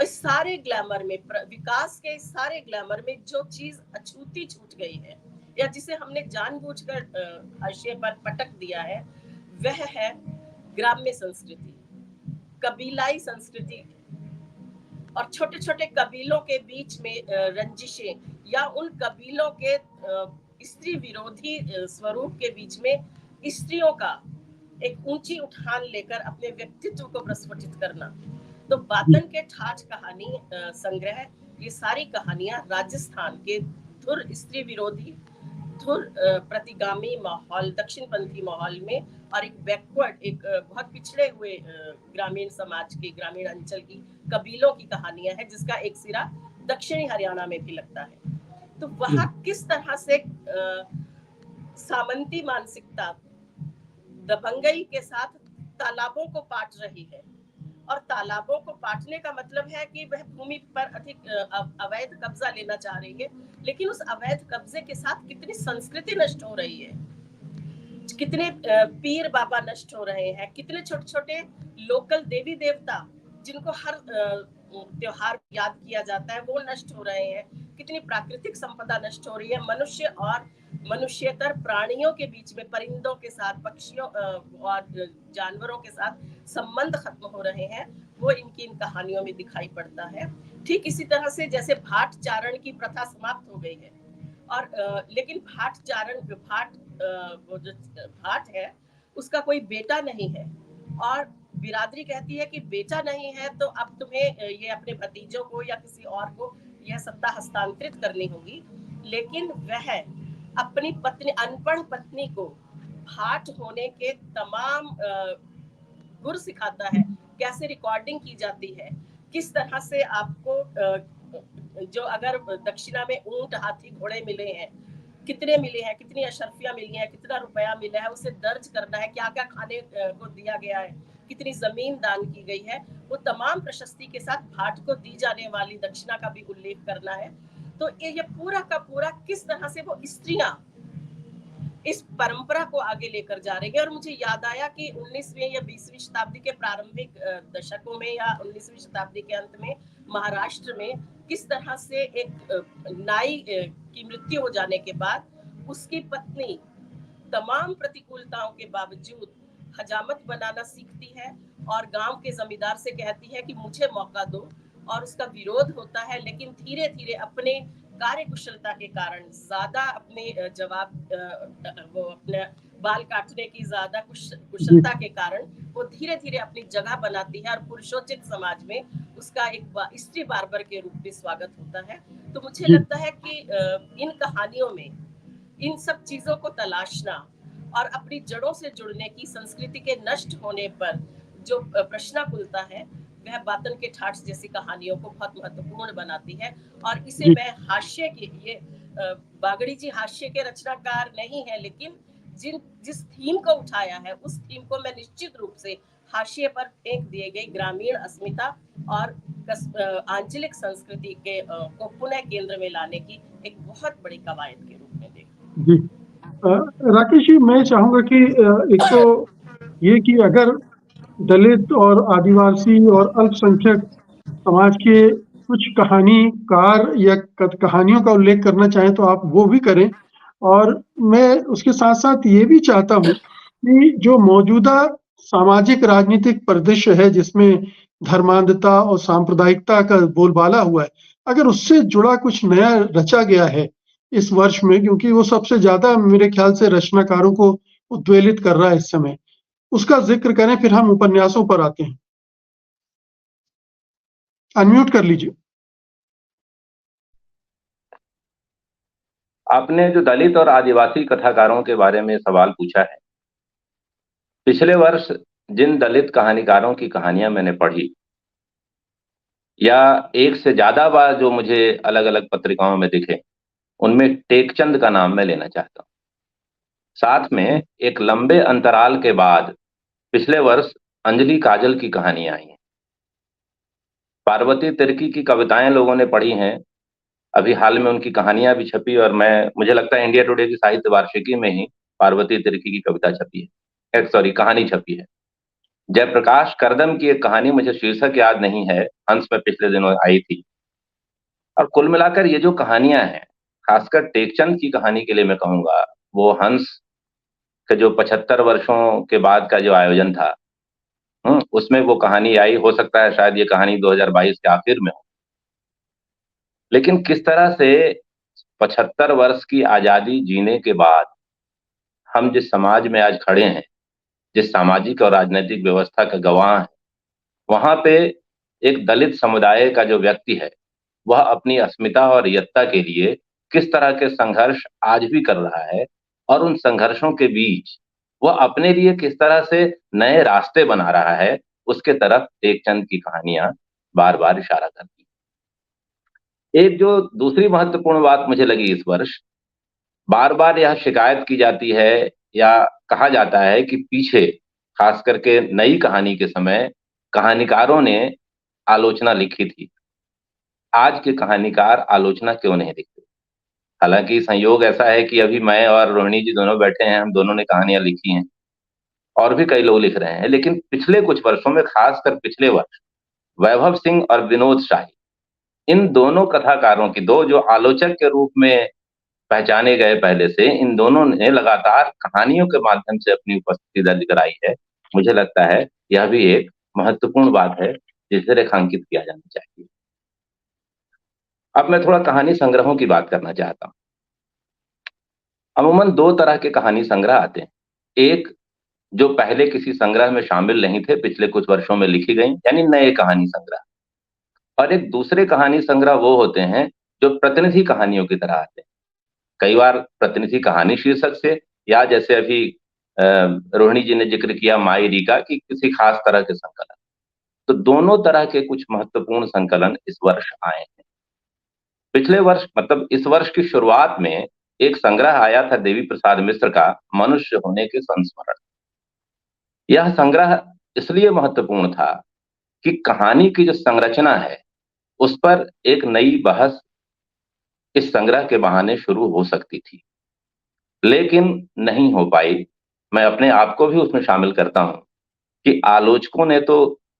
इस सारे ग्लैमर में, विकास के इस सारे ग्लैमर में जो चीज अछूती छूट गई है या जिसे हमने जानबूझकर हाशिए पर पटक दिया है, वह है ग्राम्य संस्कृति, कबीलाई संस्कृति और छोटे छोटे कबीलों के बीच में रंजिशें, या उन कबीलों के स्त्री विरोधी स्वरूप के बीच में स्त्रियों का एक ऊंची उठान लेकर अपने व्यक्तित्व को प्रस्फुटित करना। तो बातन के ठाठ कहानी संग्रह, ये सारी कहानियां राजस्थान के धुर स्त्री विरोधी, धुर प्रतिगामी माहौल, दक्षिणपंथी माहौल में और एक बैकवर्ड, एक बहुत पिछड़े हुए ग्रामीण समाज की, ग्रामीण अंचल की कबीलों की कहानियां हैं, जिसका एक सिरा दक्षिणी हरियाणा में भी लगता है। तो वहां किस तरह से सामंती मानसिकता दबंगई के साथ तालाबों को पाट रही है, और तालाबों को पाटने का मतलब है कि वह भूमि पर अधिक अवैध कब्जा लेना चाह रही है, लेकिन उस अवैध कब्जे के साथ कितनी संस्कृति नष्ट हो रही है, कितने पीर बाबा नष्ट हो रहे हैं, कितने छोटे छोटे लोकल देवी देवता जिनको हर त्योहार याद किया जाता है वो नष्ट हो रहे हैं, कितनी प्राकृतिक संपदा नष्ट हो रही है, मनुष्य और मनुष्यतर प्राणियों के बीच में, परिंदों के साथ, पक्षियों और जानवरों के साथ संबंध खत्म हो रहे हैं, वो इनकी इन कहानियों में दिखाई पड़ता है। ठीक इसी तरह से जैसे भाट चारण की प्रथा समाप्त हो गई है, और लेकिन भाट चारण, वो जो भाट है उसका कोई बेटा नहीं है, और बिरादरी कहती है कि बेटा नहीं है तो अब तुम्हें ये अपने भतीजों को या किसी और को यह सत्ता हस्तांतरित करनी होगी। लेकिन वह अपनी पत्नी, अनपढ़ पत्नी को भाट होने के तमाम गुर सिखाता है, कैसे रिकॉर्डिंग की जाती है, किस तरह से आपको जो अगर दक्षिणा में ऊंट, हाथी, घोड़े मिले हैं, कितने मिले हैं, कितनी अशर्फियां मिली हैं, कितना रुपया मिला है, उसे दर्ज करना है, क्या क्या खाने को दिया गया है, कितनी जमीन दान की गई है, वो तमाम प्रशस्ति के साथ भाट को दी जाने वाली दक्षिणा का भी उल्लेख करना है। तो ये पूरा का पूरा किस तरह से वो स्त्रियां इस परंपरा को आगे लेकर जा रही है। और मुझे याद आया कि 19वीं या 20वीं शताब्दी के प्रारंभिक दशकों में या 19वीं शताब्दी के अंत में महाराष्ट्र में किस तरह से एक नाई की मृत्यु हो जाने के बाद उसकी पत्नी तमाम प्रतिकूलताओं के बावजूद हजामत बनाना सीखती है और गांव के जमींदार से कहती है कि मुझे मौका दो, और उसका विरोध होता है, लेकिन धीरे धीरे अपने कार्य कुशलता के कारण, ज्यादा अपने वो अपने बाल काटने की ज्यादा कुशलता के कारण वो धीरे धीरे अपनी जगह बनाती है, और पुरुषोचित समाज में उसका एक स्त्री बार्बर के रूप में स्वागत होता है। तो मुझे लगता है कि इन कहानियों में इन सब चीजों को तलाशना और अपनी जड़ों से जुड़ने की, संस्कृति के नष्ट होने पर जो प्रश्नाकुलता है, वह बातन के ठाठ जैसी कहानियों को बहुत महत्वपूर्ण बनाती है। और इसे मैं हास्य के, ये बागड़ी जी हास्य के रचनाकार नहीं है, लेकिन जिस थीम को उठाया है उस थीम को मैं निश्चित रूप से हाशिए पर फेंक दिए गई ग्रामीण अस्मिता और आंचलिक संस्कृति के को पुनः केंद्र में लाने की एक बहुत बड़ी कवायद के रूप में देखूं। जी, राकेश जी, मैं चाहूंगा कि एक तो ये कि अगर दलित और आदिवासी और अल्पसंख्यक समाज के कुछ कहानीकार या कहानियों का उल्लेख करना चाहें तो आप वो भी करें। और मैं उसके साथ साथ ये भी चाहता हूँ कि जो मौजूदा सामाजिक राजनीतिक परिदृश्य है जिसमें धर्मांधता और सांप्रदायिकता का बोलबाला हुआ है, अगर उससे जुड़ा कुछ नया रचा गया है इस वर्ष में, क्योंकि वो सबसे ज्यादा मेरे ख्याल से रचनाकारों को उद्वेलित कर रहा है इस समय, उसका जिक्र करें, फिर हम उपन्यासों पर आते हैं। अनम्यूट कर लीजिए। आपने जो दलित और आदिवासी कथाकारों के बारे में सवाल पूछा है, पिछले वर्ष जिन दलित कहानीकारों की कहानियां मैंने पढ़ी, या एक से ज्यादा बार जो मुझे अलग अलग पत्रिकाओं में दिखे, उनमें टेकचंद का नाम मैं लेना चाहता हूं। साथ में एक लंबे अंतराल के बाद पिछले वर्ष अंजलि काजल की कहानियां आई हैं। पार्वती तिर्की की कविताएं लोगों ने पढ़ी हैं, अभी हाल में उनकी कहानियां भी छपी, और मुझे लगता है इंडिया टुडे की साहित्य वार्षिकी में ही पार्वती तिर्की की कविता छपी है, सॉरी कहानी छपी है। जयप्रकाश करदम की एक कहानी, मुझे शीर्षक याद नहीं है, हंस में पिछले दिनों आई थी। और कुल मिलाकर ये जो कहानियां हैं, खासकर टेकचंद की कहानी के लिए मैं कहूंगा, वो हंस के जो 75 वर्षों के बाद का जो आयोजन था, उसमें वो कहानी आई। हो सकता है शायद ये कहानी 2022 के आखिर में हो, लेकिन किस तरह से 75 वर्ष की आजादी जीने के बाद हम जिस समाज में आज खड़े हैं, जिस सामाजिक और राजनीतिक व्यवस्था का गवाह है, वहां पे एक दलित समुदाय का जो व्यक्ति है, वह अपनी अस्मिता और यत्ता के लिए किस तरह के संघर्ष आज भी कर रहा है, और उन संघर्षों के बीच वह अपने लिए किस तरह से नए रास्ते बना रहा है, उसके तरफ टेकचंद की कहानियां बार बार इशारा करती हैं। एक जो दूसरी महत्वपूर्ण बात मुझे लगी इस वर्ष, बार बार यह शिकायत की जाती है या कहा जाता है कि पीछे खास करके नई कहानी के समय कहानीकारों ने आलोचना लिखी थी। आज के कहानीकार आलोचना क्यों नहीं लिखते? हालांकि संयोग ऐसा है कि अभी मैं और रोहिणी जी दोनों बैठे हैं, हम दोनों ने कहानियां लिखी हैं और भी कई लोग लिख रहे हैं, लेकिन पिछले कुछ वर्षों में, खासकर पिछले वर्ष, वैभव सिंह और विनोद शाही, इन दोनों कथाकारों की, दो जो आलोचक के रूप में पहचाने गए पहले से, इन दोनों ने लगातार कहानियों के माध्यम से अपनी उपस्थिति दर्ज कराई है। मुझे लगता है यह भी एक महत्वपूर्ण बात है जिसे रेखांकित किया जाना चाहिए। अब मैं थोड़ा कहानी संग्रहों की बात करना चाहता हूं। अमूमन दो तरह के कहानी संग्रह आते हैं। एक जो पहले किसी संग्रह में शामिल नहीं थे, पिछले कुछ वर्षों में लिखी गई, यानी नए कहानी संग्रह। और एक दूसरे कहानी संग्रह वो होते हैं जो प्रतिनिधि कहानियों की तरह आते हैं। कई बार प्रतिनिधि कहानी शीर्षक से, या जैसे अभी रोहिणी जी ने जिक्र किया माई री का, कि किसी खास तरह के संकलन। तो दोनों तरह के कुछ महत्वपूर्ण संकलन इस वर्ष आए हैं। पिछले वर्ष, मतलब इस वर्ष की शुरुआत में एक संग्रह आया था देवी प्रसाद मिश्र का, मनुष्य होने के संस्मरण। यह संग्रह इसलिए महत्वपूर्ण था कि कहानी की जो संरचना है उस पर एक नई बहस इस संग्रह के बहाने शुरू हो सकती थी, लेकिन नहीं हो पाई। मैं अपने आप को भी उसमें शामिल करता हूं कि आलोचकों ने तो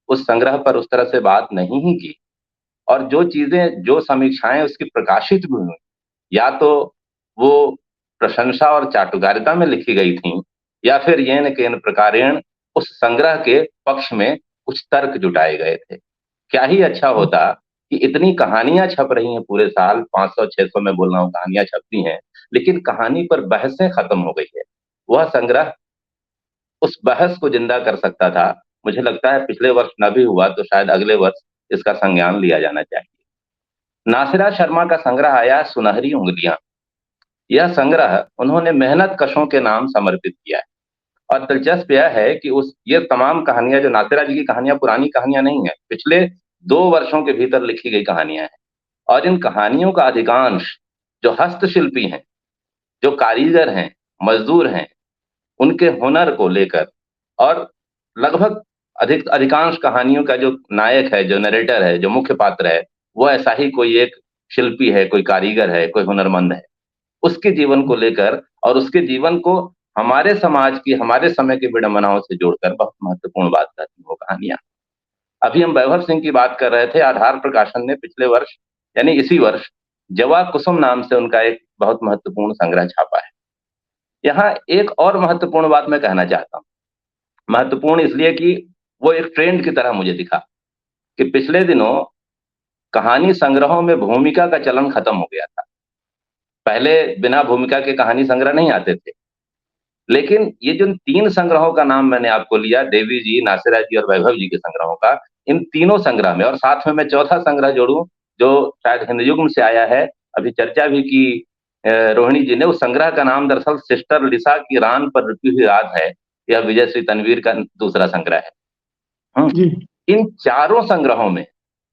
उस संग्रह पर उस तरह से बात नहीं ही की, और जो चीजें, जो समीक्षाएं उसकी प्रकाशित भी हुई, या तो वो प्रशंसा और चाटुकारिता में लिखी गई थी, या फिर येन केन प्रकारेण उस संग्रह के पक्ष में कुछ तर्क जुटाए गए थे। क्या ही अच्छा होता कि इतनी कहानियां छप रही हैं पूरे साल, 500-600 में बोल रहा हूं कहानियां छपती हैं, लेकिन कहानी पर बहसें खत्म हो गई है। वह संग्रह उस बहस को जिंदा कर सकता था। मुझे लगता है पिछले वर्ष न भी हुआ तो शायद अगले वर्ष इसका संज्ञान लिया जाना चाहिए। नासिरा शर्मा का संग्रह आया सुनहरी उंगलियां। यह संग्रह उन्होंने मेहनत कशों के नाम समर्पित किया है। और दिलचस्प यह है कि ये तमाम कहानियां, जो नासिरा जी की कहानियां पुरानी कहानियां नहीं है, पिछले 2 वर्षों के भीतर लिखी गई कहानियां हैं। और इन कहानियों का अधिकांश जो हस्तशिल्पी हैं, जो कारीगर हैं, मजदूर हैं, उनके हुनर को लेकर, और लगभग अधिकांश कहानियों का जो नायक है, जो नरेटर है, जो मुख्य पात्र है, वो ऐसा ही कोई एक शिल्पी है, कोई कारीगर है, कोई हुनरमंद है। उसके जीवन को लेकर और उसके जीवन को हमारे समाज की, हमारे समय की विडंबनाओं से जोड़कर बहुत महत्वपूर्ण बात करती है वो कहानियां। अभी हम वैभव सिंह की बात कर रहे थे। आधार प्रकाशन ने पिछले वर्ष, यानी इसी वर्ष, जवा कुसुम नाम से उनका एक बहुत महत्वपूर्ण संग्रह छापा है। यहाँ एक और महत्वपूर्ण बात मैं कहना चाहता हूँ। महत्वपूर्ण इसलिए कि वो एक ट्रेंड की तरह मुझे दिखा कि पिछले दिनों कहानी संग्रहों में भूमिका का चलन खत्म हो गया था। पहले बिना भूमिका के कहानी संग्रह नहीं आते थे, लेकिन ये जो 3 संग्रहों का नाम मैंने आपको लिया, देवी जी, नासिरा जी और वैभव जी के संग्रहों का, इन तीनों संग्रह में, और साथ में मैं चौथा संग्रह जोड़ूं जो शायद हिंद युग से आया है, अभी चर्चा भी की रोहिणी जी ने, उस संग्रह का नाम दरअसल सिस्टर लिसा की रान पर रुकी हुई रात है। यह विजय श्री तनवीर का दूसरा संग्रह है। इन चारों संग्रहों में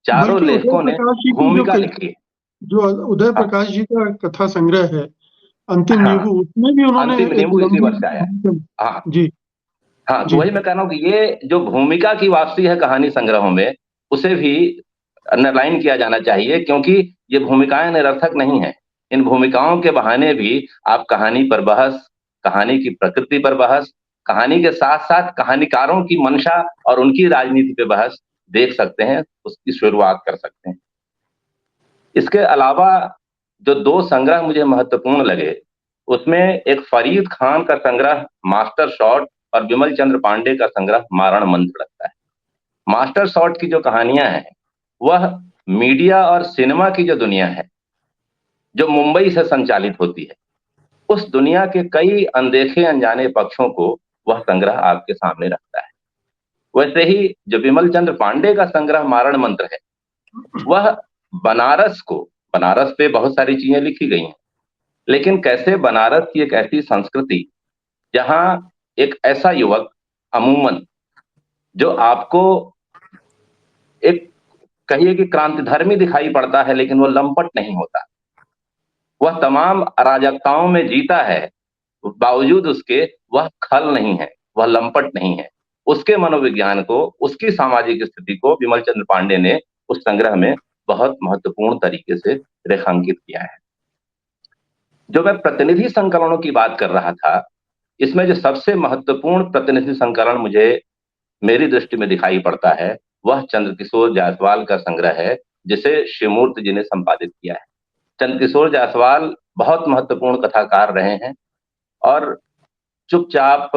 चारों लेखकों ने भूमिका लिखी है। जो उदय प्रकाश जी का कथा संग्रह है अंतिम नींबू, उसमें भी उन्होंने अंतिम नींबू इसी वर्ष आया। हाँ जी, हाँ, तो वही मैं कह रहा हूँ कि ये जो भूमिका की वापसी है कहानी संग्रहों में, उसे भी अंडरलाइन किया जाना चाहिए, क्योंकि ये भूमिकाएं निरर्थक नहीं है। इन भूमिकाओं के बहाने भी आप कहानी पर बहस, कहानी की प्रकृति पर बहस, कहानी के साथ साथ कहानीकारों की मंशा और उनकी राजनीति पे बहस देख सकते हैं, उसकी शुरुआत कर सकते हैं। इसके अलावा जो 2 संग्रह मुझे महत्वपूर्ण लगे, उसमें एक फरीद खान का संग्रह मास्टर शॉट और विमल चंद्र पांडे का संग्रह मारण मंत्र लगता है। मास्टर शॉट की जो कहानियां हैं, वह मीडिया और सिनेमा की जो दुनिया है, जो मुंबई से संचालित होती है, उस दुनिया के कई अनदेखे अनजाने पक्षों को वह संग्रह आपके सामने रखता है। वैसे ही जो विमल चंद्र पांडे का संग्रह मारण मंत्र है, वह बनारस पे बहुत सारी चीजें लिखी गई हैं, लेकिन कैसे बनारस की एक ऐसी संस्कृति जहां एक ऐसा युवक अमूमन जो आपको एक कहिए कि क्रांतिधर्मी दिखाई पड़ता है, लेकिन वो लंपट नहीं होता। वह तमाम अराजकताओं में जीता है, बावजूद उसके वह खल नहीं है, वह लंपट नहीं है। उसके मनोविज्ञान को, उसकी सामाजिक स्थिति को विमल चंद्र पांडे ने उस संग्रह में बहुत महत्वपूर्ण तरीके से रेखांकित किया है। जो मैं प्रतिनिधि संकलनों की बात कर रहा था, इसमें जो सबसे महत्वपूर्ण प्रतिनिधि संकलन मुझे मेरी दृष्टि में दिखाई पड़ता है, वह चंद्रकिशोर जायसवाल का संग्रह है, जिसे शिवमूर्ति जी ने संपादित किया है। चंद्रकिशोर जायसवाल बहुत महत्वपूर्ण कथाकार रहे हैं और चुपचाप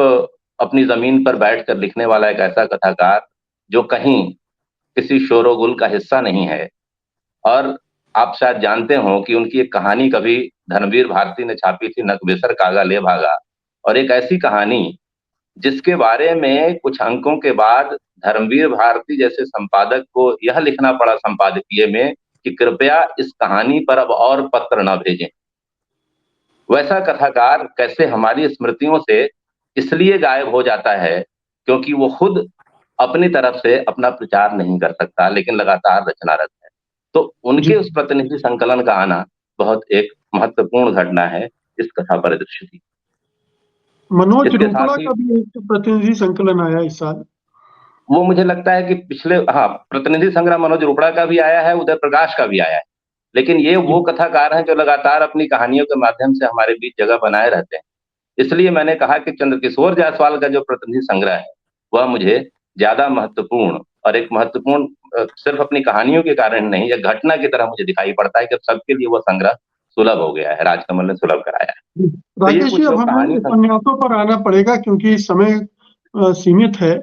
अपनी जमीन पर बैठकर लिखने वाला एक ऐसा कथाकार जो कहीं किसी शोरोगुल का हिस्सा नहीं है। और आप शायद जानते हो कि उनकी एक कहानी कभी धर्मवीर भारती ने छापी थी, नकबेसर कागा ले भागा, और एक ऐसी कहानी जिसके बारे में कुछ अंकों के बाद धर्मवीर भारती जैसे संपादक को यह लिखना पड़ा संपादकीय में कि कृपया इस कहानी पर अब और पत्र न भेजें। वैसा कथाकार कैसे हमारी स्मृतियों से इसलिए गायब हो जाता है क्योंकि वो खुद अपनी तरफ से अपना प्रचार नहीं कर सकता, लेकिन लगातार रचनारत है। तो जी। उनके उस प्रतिनिधि संकलन का आना बहुत एक महत्वपूर्ण घटना है इस कथा परिदृश्य की। मनोज इसके रूपड़ा साथ ही का भी एक प्रतिनिधि संकलन आया इस साल। वो मुझे लगता है कि पिछले, हाँ, प्रतिनिधि संग्रह मनोज रुपड़ा का भी आया है, उदय प्रकाश का भी आया है। लेकिन ये जी। वो कथाकार हैं जो लगातार अपनी कहानियों के माध्यम से हमारे बीच जगह बनाए रहते हैं। इसलिए मैंने कहा कि चंद्रकिशोर जायसवाल का जो प्रतिनिधि संग्रह है, वह मुझे ज्यादा महत्वपूर्ण और एक महत्वपूर्ण सिर्फ अपनी कहानियों के कारण नहीं, एक घटना की तरह मुझे दिखाई पड़ता है कि सबके लिए वह संग्रह सुलभ हो गया है, राजकमल ने सुलभ कराया है। तो ये राकेश जी, कुछ अब लोग हमें कहानी उपन्यासों पर आना पड़ेगा क्योंकि समय सीमित है।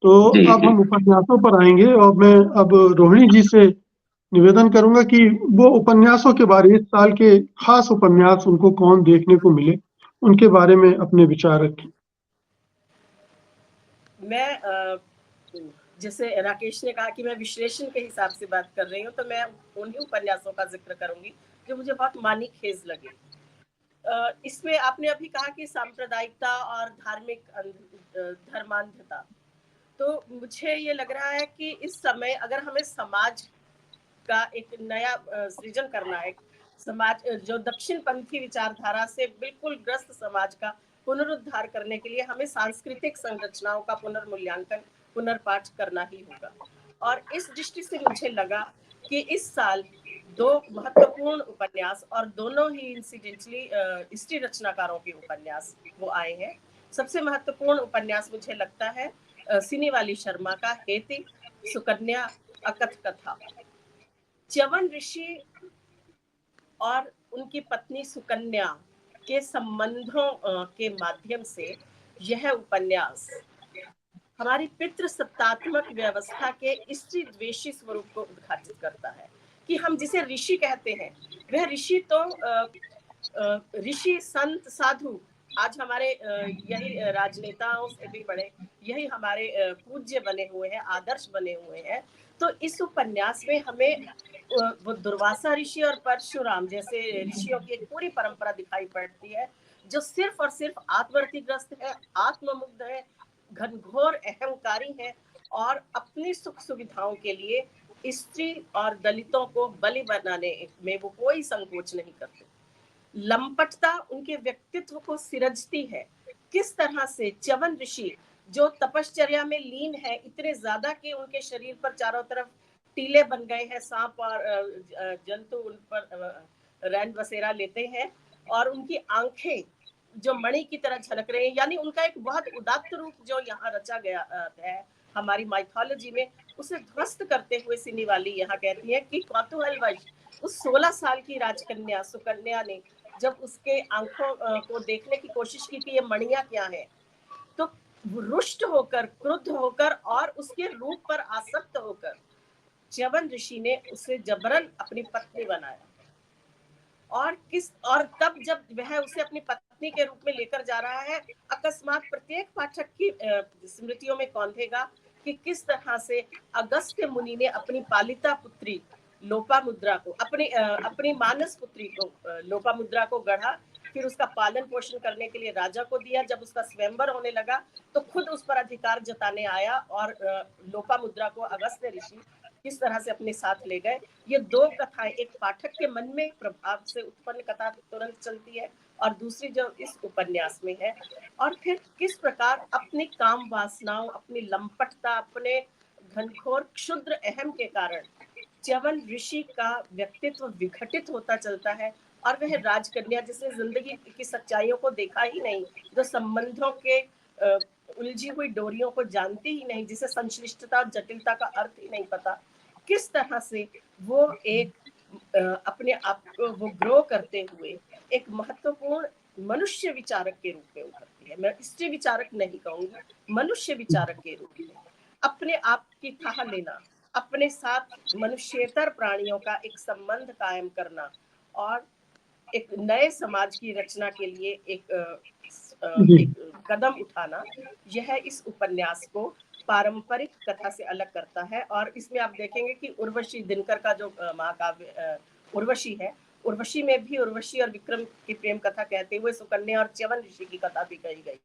तो जी अब जी। हम उपन्यासों पर आएंगे और मैं अब रोहिणी जी से निवेदन करूंगा कि वो उपन्यासों के बारे, इस साल के खास उपन्यास उनको कौन देखने को मिले, उनके बारे में अपने विचार रखें। मैं जैसे राकेश ने कहा कि मैं विश्लेषण के हिसाब से बात कर रही हूँ, तो मैं उन्हीं उपन्यासों का जिक्र करूंगी जो मुझे बहुत मानीखेज लगे। इसमें आपने अभी कहा कि सांप्रदायिकता और धार्मिक धर्मांधता, तो मुझे ये लग रहा है कि इस समय अगर हमें समाज का एक नया सृजन करना है, समाज जो दक्षिणपंथी विचारधारा से बिल्कुल ग्रस्त समाज का पुनरुद्धार करने के लिए हमें सांस्कृतिक संरचनाओं का पुनर्मूल्यांकन, पुनर्पाठ करना ही होगा। और इस दृष्टि से मुझे लगा कि इस साल दो महत्वपूर्ण उपन्यास, और दोनों ही इंसिडेंटली स्त्री रचनाकारों के उपन्यास वो आए हैं। सबसे महत्वपूर्ण उपन्यास मुझे लगता है सिनीवाली शर्मा का हेती, सुकन्या, अकथ कथा। च्यवन ऋषि और उनकी पत्नी सुकन्या के संबंधों के माध्यम से यह उपन्यास हमारी पितृसत्तात्मक व्यवस्था के स्त्री द्वेषी स्वरूप को उद्घाटित करता है कि हम जिसे ऋषि कहते हैं, वह ऋषि तो ऋषि संत साधु आज हमारे यही राजनेताओं से भी बड़े, यही हमारे पूज्य बने हुए हैं, आदर्श बने हुए हैं। तो इस उपन्यास में हमें वो दुर्वासा ऋषि और परशुराम जैसे ऋषियों की एक पूरी परंपरा दिखाई पड़ती है, जो सिर्फ और सिर्फ आत्मरतिग्रस्त है, आत्ममुग्ध है, घनघोर अहंकारी है और अपनी सुख सुविधाओं के लिए स्त्री और दलितों को बलि बनाने में वो कोई संकोच नहीं करते। लंपटता उनके व्यक्तित्व को सिरजती है। किस तरह से च्यवन ऋषि जो तपश्चर्या में लीन है इतने ज्यादा कि उनके शरीर पर चारों तरफ टीले बन गए हैं, सांप और जंतु उन पर रैन बसेरा लेते हैं, और उनकी आंखें जो मणि की तरह झलक रहे हैं, यानी उनका एक बहुत उदात्त रूप जो यहाँ रचा गया है हमारी माइथोलॉजी में, उसे ध्वस्त करते हुए सिनीवाली यहाँ कहती है कि कौतूहलवश उस 16 साल की राजकन्या सुकन्या ने जब उसके आंखों को देखने की कोशिश की कि ये मणियां क्या है, तो रुष्ट होकर, क्रुद्ध होकर और उसके रूप पर आसक्त होकर च्यवन ऋषि ने उसे जबरन अपनी पत्नी बनाया। और तब जब वह उसे अपनी पत्नी के रूप में लेकर जा रहा है, अकस्मात प्रत्येक पाठक की स्मृतियों में कौंधेगा कि किस तरह से अगस्त्य मुनि ने अपनी पालिता पुत्री लोपामुद्रा को, अपनी मानस पुत्री को लोपामुद्रा को गढ़ा, फिर उसका पालन पोषण करने के लिए राजा को दिया। जब उसका स्वयंवर होने लगा तो खुद उस पर अधिकार जताने आया और लोपामुद्रा को अगस्त्य ऋषि किस तरह से अपने साथ ले गए। ये दो कथाएं, एक पाठक के मन में प्रभाव से उत्पन्न कथा तुरंत चलती है और दूसरी जो इस उपन्यास में है, और फिर किस प्रकार अपनी काम वासनाओं, अपनी लंपटता, अपने घनघोर क्षुद्र अहम के कारण च्यवन ऋषि का व्यक्तित्व विघटित होता चलता है और वह राजकन्या जिसने जिंदगी की सच्चाइयों को देखा ही नहीं, जो संबंधों के उलझी हुई डोरियों को जानती ही नहीं, जिसे संश्लिष्टता और जटिलता का अर्थ ही नहीं पता, किस तरह से वो एक अपने आप को वो ग्रो करते हुए एक महत्वपूर्ण मनुष्य विचारक के रूप में उभरती है। मैं स्त्री विचारक नहीं कहूंगी, मनुष्य विचारक के रूप में अपने आप की थाह लेना, अपने साथ मनुष्येतर प्राणियों का एक संबंध कायम करना और एक नए समाज की रचना के लिए एक कदम उठाना, यह इस उपन्यास को पारंपरिक कथा से अलग करता है। और इसमें आप देखेंगे कि उर्वशी, दिनकर का जो महाकाव्य उर्वशी है, उर्वशी में भी उर्वशी और विक्रम की प्रेम कथा कहते हुए सुकन्या और च्यवन ऋषि की कथा भी कही गई।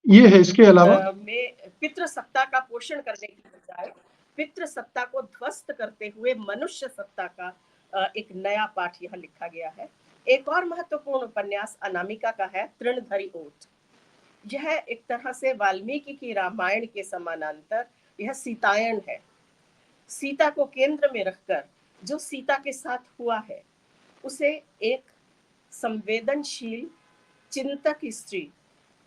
ये है। इसके अलावा में पितृसत्ता का पोषण करने की बजाय पितृसत्ता को ध्वस्त करते हुए मनुष्य सत्ता का एक नया पाठ यहाँ लिखा गया है। एक और महत्वपूर्ण उपन्यास अनामिका का है, तृणधरी ओट। यह एक तरह से वाल्मीकि की रामायण के समानांतर यह सीतायन है। सीता को केंद्र में रखकर जो सीता के साथ हुआ है, उसे एक संवेदनशील चिंतक स्त्री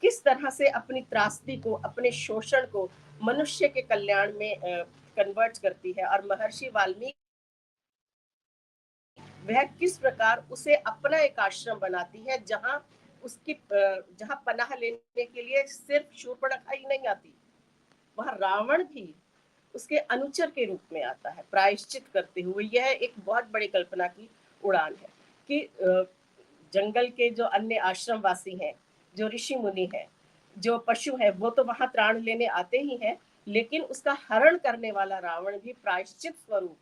किस तरह से अपनी त्रासदी को, अपने शोषण को मनुष्य के कल्याण में कन्वर्ट करती है, और महर्षि वाल्मीकि वह किस प्रकार उसे अपना एक आश्रम बनाती है जहां जहां पनाह लेने के लिए सिर्फ शूर्पणखा ही नहीं आती, वहां रावण भी उसके अनुचर के रूप में आता है प्रायश्चित करते हुए। यह एक बहुत बड़ी कल्पना की उड़ान है कि जंगल के जो अन्य आश्रमवासी हैं, जो ऋषि मुनि हैं, जो पशु है, वो तो वहां त्राण लेने आते ही हैं, लेकिन उसका हरण करने वाला रावण भी प्रायश्चित स्वरूप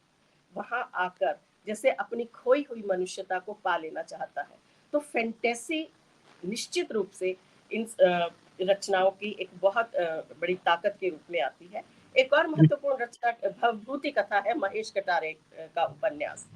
वहां आकर जैसे अपनी खोई हुई मनुष्यता को पा लेना चाहता है। तो फैंटेसी निश्चित रूप से इन रचनाओं की एक बहुत बड़ी ताकत के रूप में आती है। एक और महत्वपूर्ण रचना भवभूति कथा है, महेश कटारे का उपन्यास।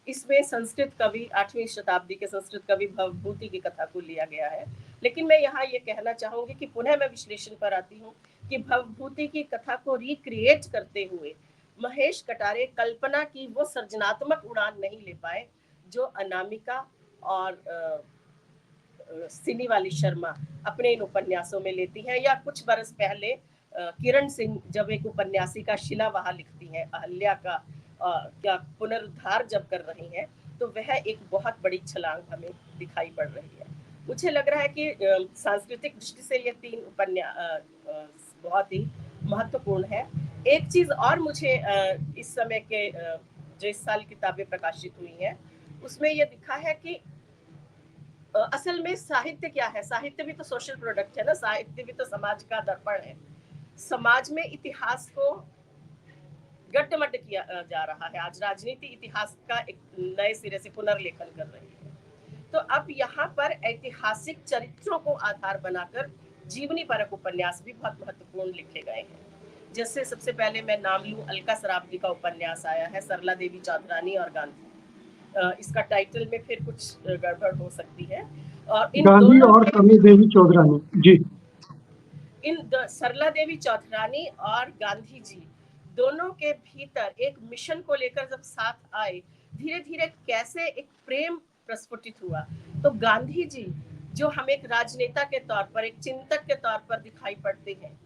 इसमें संस्कृत कवि, 8वीं शताब्दी के संस्कृत कवि भवभूति की कथा को लिया गया है। लेकिन मैं यहाँ ये कहना चाहूंगी कि पुनः मैं विश्लेषण पर आती हूँ कि भवभूति की कथा को रिक्रिएट करते हुए महेश कटारे कल्पना की वो सृजनात्मक उड़ान नहीं ले पाए जो अनामिका और सिनी वाली शर्मा अपने इन उपन्यासों में लेती हैं। या कुछ बरस पहले किरण सिंह जब एक उपन्यासिका शिलावाह लिखती हैं, अहल्या का क्या पुनरुद्धार जब कर रही हैं, तो वह एक बहुत बड़ी छलांग हमें दिखाई पड़ रही है। मुझे लग रहा है कि सांस्कृतिक दृष्टि से ये 3 उपन्यास बहुत ही महत्वपूर्ण है। एक चीज और मुझे इस समय के जो इस साल किताबें प्रकाशित हुई हैं, उसमें यह दिखा है कि असल में साहित्य क्या है। साहित्य भी तो सोशल प्रोडक्ट है ना, साहित्य भी तो समाज का दर्पण है। समाज में इतिहास को गड्ढमड्ढ किया जा रहा है। आज राजनीति इतिहास का एक नए सिरे से पुनर्लेखन कर रही है। तो अब यहाँ पर ऐतिहासिक चरित्रों को आधार बनाकर जीवनी परक उपन्यास भी बहुत महत्वपूर्ण लिखे गए हैं। जैसे सबसे पहले मैं नाम लूं, अलका सरावगी का उपन्यास आया है, सरला देवी चौधरानी और गांधी। इसका टाइटल में फिर कुछ गड़बड़ हो सकती है। और इन गांधी और सरला देवी चौधरानी जी, सरला देवी चौधरानी और गांधी जी दोनों के भीतर एक मिशन को लेकर जब साथ आए, धीरे धीरे कैसे एक प्रेम प्रस्फुटित हुआ। तो गांधी जी जो हमें एक राजनेता के तौर पर, एक चिंतक के तौर पर दिखाई पड़ते हैं,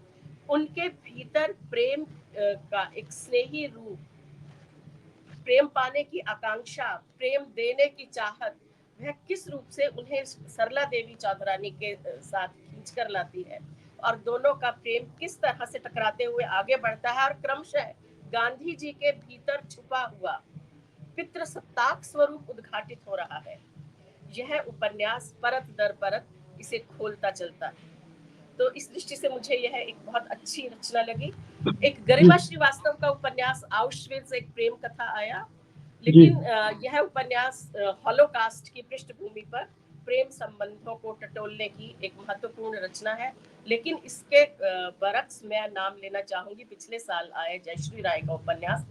उनके भीतर प्रेम का एक स्नेही रूप, प्रेम पाने की आकांक्षा, प्रेम देने की चाहत, वह किस रूप से उन्हें सरला देवी चौधरानी के साथ खींच कर लाती है, और दोनों का प्रेम किस तरह से टकराते हुए आगे बढ़ता है, और क्रमशः गांधी जी के भीतर छुपा हुआ पितृसत्ताक स्वरूप उद्घाटित हो रहा है। यह उपन्यास परत दर परत इसे खोलता चलता है। तो इस दृष्टि से मुझे यह एक बहुत अच्छी रचना लगी। एक गरिमा श्रीवास्तव का उपन्यास आउश्विट्ज़, एक प्रेम कथा आया, लेकिन यह उपन्यास हॉलोकास्ट की पृष्ठभूमि पर प्रेम संबंधों को टटोलने की एक महत्वपूर्ण रचना है। लेकिन इसके बरक्स मैं नाम लेना चाहूंगी पिछले साल आए जयश्री राय का उपन्यास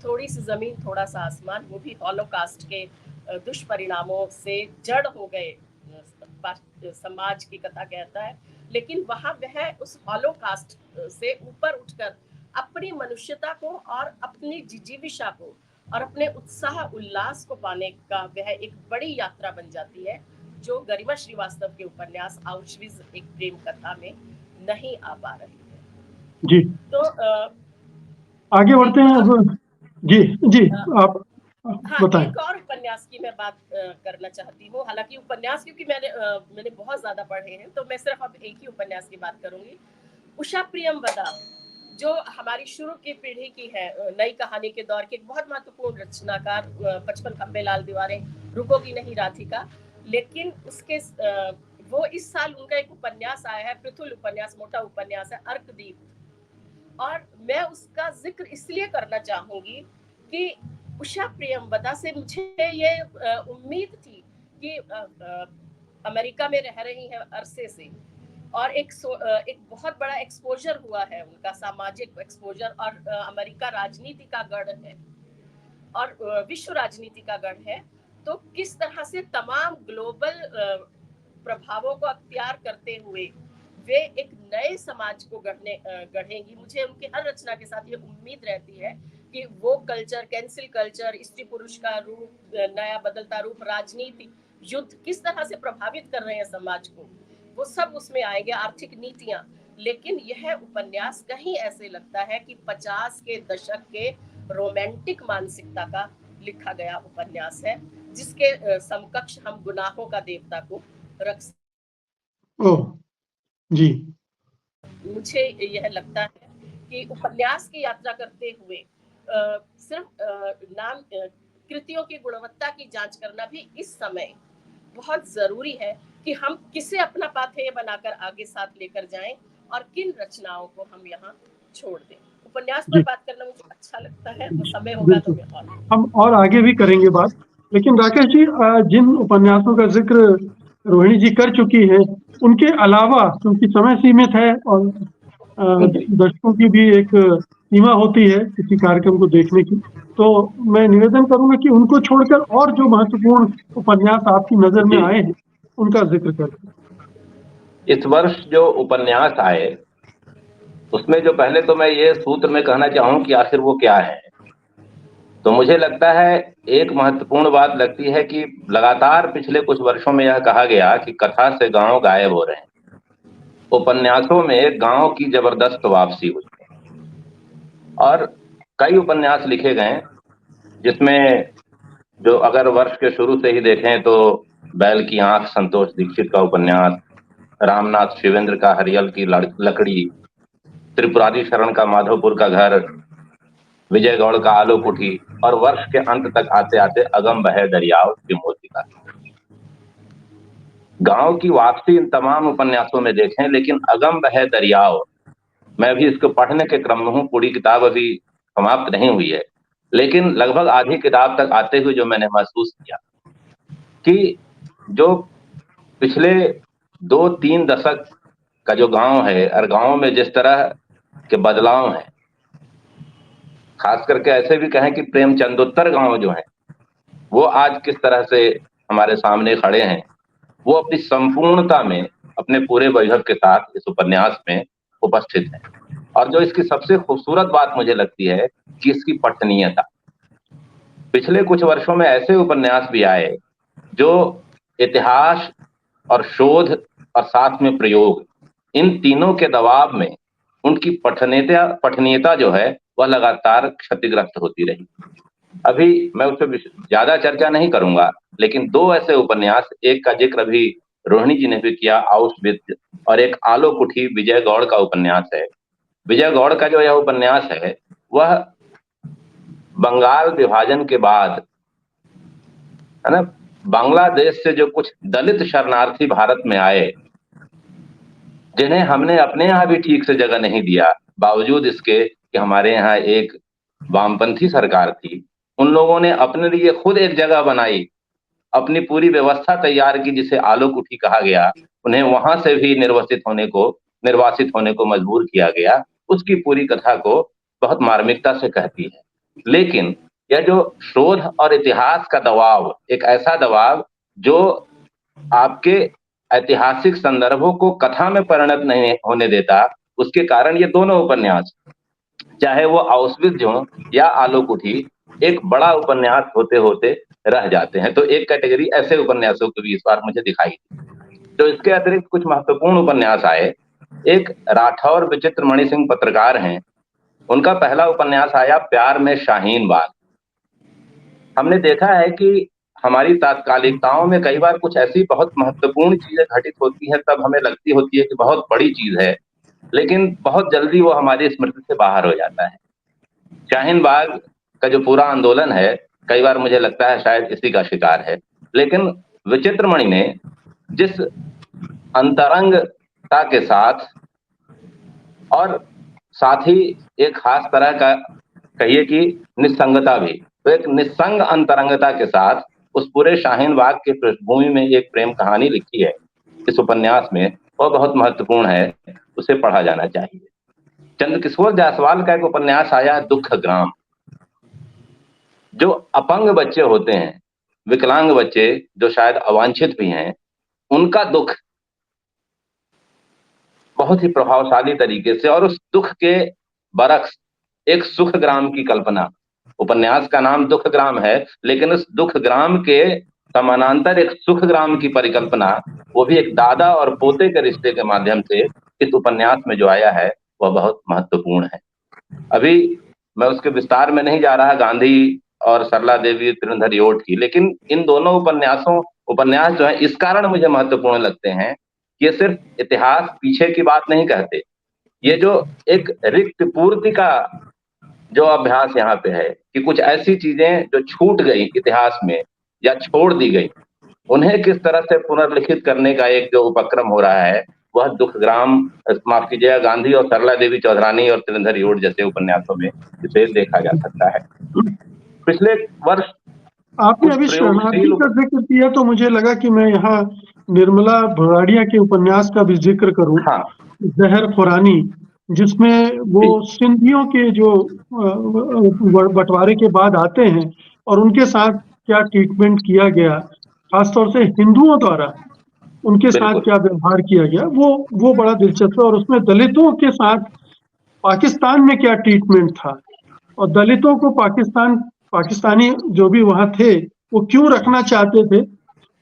थोड़ी सी जमीन थोड़ा सा आसमान, वो भी हॉलोकास्ट के दुष्परिणामों से जड़ हो गए समाज की कथा कहता है। लेकिन वहां वह उस हॉलोकास्ट से ऊपर उठकर अपनी मनुष्यता को और अपनी जिजीविषा को और अपने उत्साह उल्लास को पाने का वह एक बड़ी यात्रा बन जाती है, जो गरिमा श्रीवास्तव के उपन्यास आउशविट्ज़ एक प्रेम कथा में नहीं आ पा रही है। जी, तो आगे बढ़ते हैं। जी जी, आप हाँ, बताएं। एक और उपन्यास की मैं बात करना चाहती हूँ। हालांकि उपन्यास क्योंकि मैंने बहुत ज्यादा पढ़े हैं, तो मैं सिर्फ अब एक ही उपन्यास की बात करूंगी। उषा प्रियमवदा, जो हमारी शुरू की पीढ़ी की है, नई कहानी के दौर की एक बहुत महत्वपूर्ण रचनाकार, 55 खंबे लाल दीवारें, रुकोगी नहीं राधिका। लेकिन उसके वो इस साल उनका एक उपन्यास आया है, पृथुल उपन्यास, मोटा उपन्यास है, अर्कदीप। और मैं उसका जिक्र इसलिए करना चाहूंगी कि उषा प्रियमवदा से मुझे ये उम्मीद थी कि अमेरिका में रह रही हैं अरसे से, और एक बहुत बड़ा एक्सपोजर हुआ है उनका, सामाजिक एक्सपोजर, और अमेरिका राजनीति का गढ़ है और विश्व राजनीति का गढ़ है। तो किस तरह से तमाम ग्लोबल प्रभावों को अख्तियार करते हुए वे एक नए समाज को गढ़ेंगी। मुझे उनकी हर रचना के साथ ये उम्मीद रहती है कि वो कल्चर, कैंसिल कल्चर, स्त्री पुरुष का रूप, नया बदलता रूप, राजनीति, युद्ध किस तरह से प्रभावित कर रहे हैं समाज को, वो सब उसमें आएंगे, आर्थिक नीतियां। लेकिन यह उपन्यास कहीं ऐसे लगता है कि 50 के दशक के रोमांटिक मानसिकता का लिखा गया उपन्यास है, जिसके समकक्ष हम गुनाहों का देवता को रख सकते। ओह जी, मुझे यह लगता है कि उपन्यास की यात्रा करते हुए सिर्फ नाम कृतियों की गुणवत्ता की जांच करना भी इस समय बहुत जरूरी है कि हम किसे अपना पाथेय बनाकर आगे साथ लेकर जाएं और किन रचनाओं को हम यहाँ छोड़ दें। उपन्यास पर बात करना मुझे अच्छा लगता है, तो समय होगा तो हम और आगे भी करेंगे बात। लेकिन राकेश जी, जिन उपन्यासों का जिक्र रोहिणी जी कर चुकी है, उनके अलावा, क्योंकि समय सीमित है और दर्शकों की भी एक सीमा होती है किसी कार्यक्रम को देखने की, तो मैं निवेदन करूंगा कि उनको छोड़कर और जो महत्वपूर्ण उपन्यास आपकी नजर में आए हैं उनका जिक्र करें। इस वर्ष जो उपन्यास आए उसमें जो पहले तो मैं ये सूत्र में कहना चाहूं कि आखिर वो क्या है। तो मुझे लगता है एक महत्वपूर्ण बात लगती है कि लगातार पिछले कुछ वर्षों में यह कहा गया कि कथा से गांव गायब हो रहे हैं। उपन्यासों में गांव की जबरदस्त वापसी हुई और कई उपन्यास लिखे गए, जिसमें जो अगर वर्ष के शुरू से ही देखें तो बैल की आंख संतोष दीक्षित का उपन्यास, रामनाथ शिवेंद्र का हरियल की लकड़ी, त्रिपुरारी शरण का माधोपुर का घर, विजय गौड़ का आलो कुठी, और वर्ष के अंत तक आते आते अगम बहे दरियाव की मोतिका। गांव की वापसी इन तमाम उपन्यासों में देखें, लेकिन अगम बहे दरियाव, मैं भी इसको पढ़ने के क्रम में हूं, पूरी किताब अभी समाप्त नहीं हुई है, लेकिन लगभग आधी किताब तक आते हुए जो मैंने महसूस किया कि जो पिछले 2-3 दशक का जो गांव है और गांव में जिस तरह के बदलाव हैं, खास करके ऐसे भी कहें कि प्रेमचंदोत्तर गांव जो है वो आज किस तरह से हमारे सामने खड़े हैं, वो अपनी संपूर्णता में अपने पूरे वैभव के साथ इस उपन्यास में उपस्थित है। और जो इसकी सबसे खूबसूरत बात मुझे लगती है कि इसकी पठनीयता। पिछले कुछ वर्षों में ऐसे उपन्यास भी आए जो इतिहास और शोध और साथ में प्रयोग, इन तीनों के दबाव में उनकी पठनीयता जो है वह लगातार क्षतिग्रस्त होती रही। अभी मैं उस पर ज्यादा चर्चा नहीं करूंगा, लेकिन 2 ऐसे उपन्यास, एक का जिक्र अभी रोहिणी जी ने भी किया, आउशविट्ज़, और एक आलो कुठी विजय गौड़ का उपन्यास है। विजय गौड़ का जो यह उपन्यास है वह बंगाल विभाजन के बाद, है ना, बांग्लादेश से जो कुछ दलित शरणार्थी भारत में आए, जिन्हें हमने अपने यहाँ भी ठीक से जगह नहीं दिया, बावजूद इसके कि हमारे यहाँ एक वामपंथी सरकार थी, उन लोगों ने अपने लिए खुद एक जगह बनाई, अपनी पूरी व्यवस्था तैयार की जिसे आलो कुठी कहा गया, उन्हें वहां से भी निर्वासित होने को मजबूर किया गया, उसकी पूरी कथा को बहुत मार्मिकता से कहती है। लेकिन यह जो शोध और इतिहास का दबाव, एक ऐसा दबाव जो आपके ऐतिहासिक संदर्भों को कथा में परिणत नहीं होने देता, उसके कारण ये दोनों उपन्यास, चाहे वो आउशविट्ज़ हो या आलो कुठी, एक बड़ा उपन्यास होते होते रह जाते हैं। तो एक कैटेगरी ऐसे उपन्यासों की भी इस बार मुझे दिखाई दी। तो इसके अतिरिक्त कुछ महत्वपूर्ण उपन्यास आए। एक राठौर विचित्र मणि सिंह पत्रकार हैं, उनका पहला उपन्यास आया प्यार में शाहीन बाग। हमने देखा है कि हमारी तात्कालिकताओं में कई बार कुछ ऐसी बहुत महत्वपूर्ण चीजें घटित होती हैं, तब हमें लगती होती है कि बहुत बड़ी चीज है, लेकिन बहुत जल्दी वो हमारी स्मृति से बाहर हो जाता है। शाहीन बाग का जो पूरा आंदोलन है, कई बार मुझे लगता है शायद इसी का शिकार है। लेकिन विचित्रमणि ने जिस अंतरंगता के साथ और साथ ही एक खास तरह का कहिए कि निस्संगता भी, तो एक निस्संग अंतरंगता के साथ उस पूरे शाहीन बाग के पृष्ठभूमि में एक प्रेम कहानी लिखी है इस उपन्यास में, वह बहुत महत्वपूर्ण है, उसे पढ़ा जाना चाहिए। चंद्रकिशोर जायसवाल का एक उपन्यास आया है दुख ग्राम। जो अपंग बच्चे होते हैं, विकलांग बच्चे जो शायद अवांछित भी हैं, उनका दुख बहुत ही प्रभावशाली तरीके से, और उस दुख के बरक्स एक सुख ग्राम की कल्पना। उपन्यास का नाम दुख ग्राम है, लेकिन उस दुख ग्राम के समानांतर एक सुख ग्राम की परिकल्पना, वो भी एक दादा और पोते के रिश्ते के माध्यम से इस उपन्यास में जो आया है, वह बहुत महत्वपूर्ण है। अभी मैं उसके विस्तार में नहीं जा रहा, गांधी और सरला देवी त्रिनेधर योट की, लेकिन इन दोनों उपन्यास जो है इस कारण मुझे महत्वपूर्ण लगते हैं, ये सिर्फ इतिहास पीछे की बात नहीं कहते, ये जो एक रिक्त पूर्ति का जो अभ्यास यहाँ पे है कि कुछ ऐसी चीजें जो छूट गई इतिहास में या छोड़ दी गई, उन्हें किस तरह से पुनर्लिखित करने का एक जो उपक्रम हो रहा है, वह दुख ग्राम, माफ कीजिएगा, गांधी और सरला देवी चौधरानी और त्रिनेधर योट जैसे उपन्यासों में इसे देखा जा सकता है। पिछले वर्ष आपने अभी शरणार्थी का जिक्र किया तो मुझे लगा कि मैं यहाँ निर्मला भराड़िया के उपन्यास का भी जिक्र करूं। हाँ, जहर खुरानी, जिसमें वो सिंधियों के जो बंटवारे के बाद आते हैं और उनके साथ क्या ट्रीटमेंट किया गया, खासतौर से हिंदुओं द्वारा उनके साथ क्या व्यवहार किया गया, वो बड़ा दिलचस्प है। और उसमें दलितों के साथ पाकिस्तान में क्या ट्रीटमेंट था और दलितों को पाकिस्तानी जो भी वहां थे वो क्यों रखना चाहते थे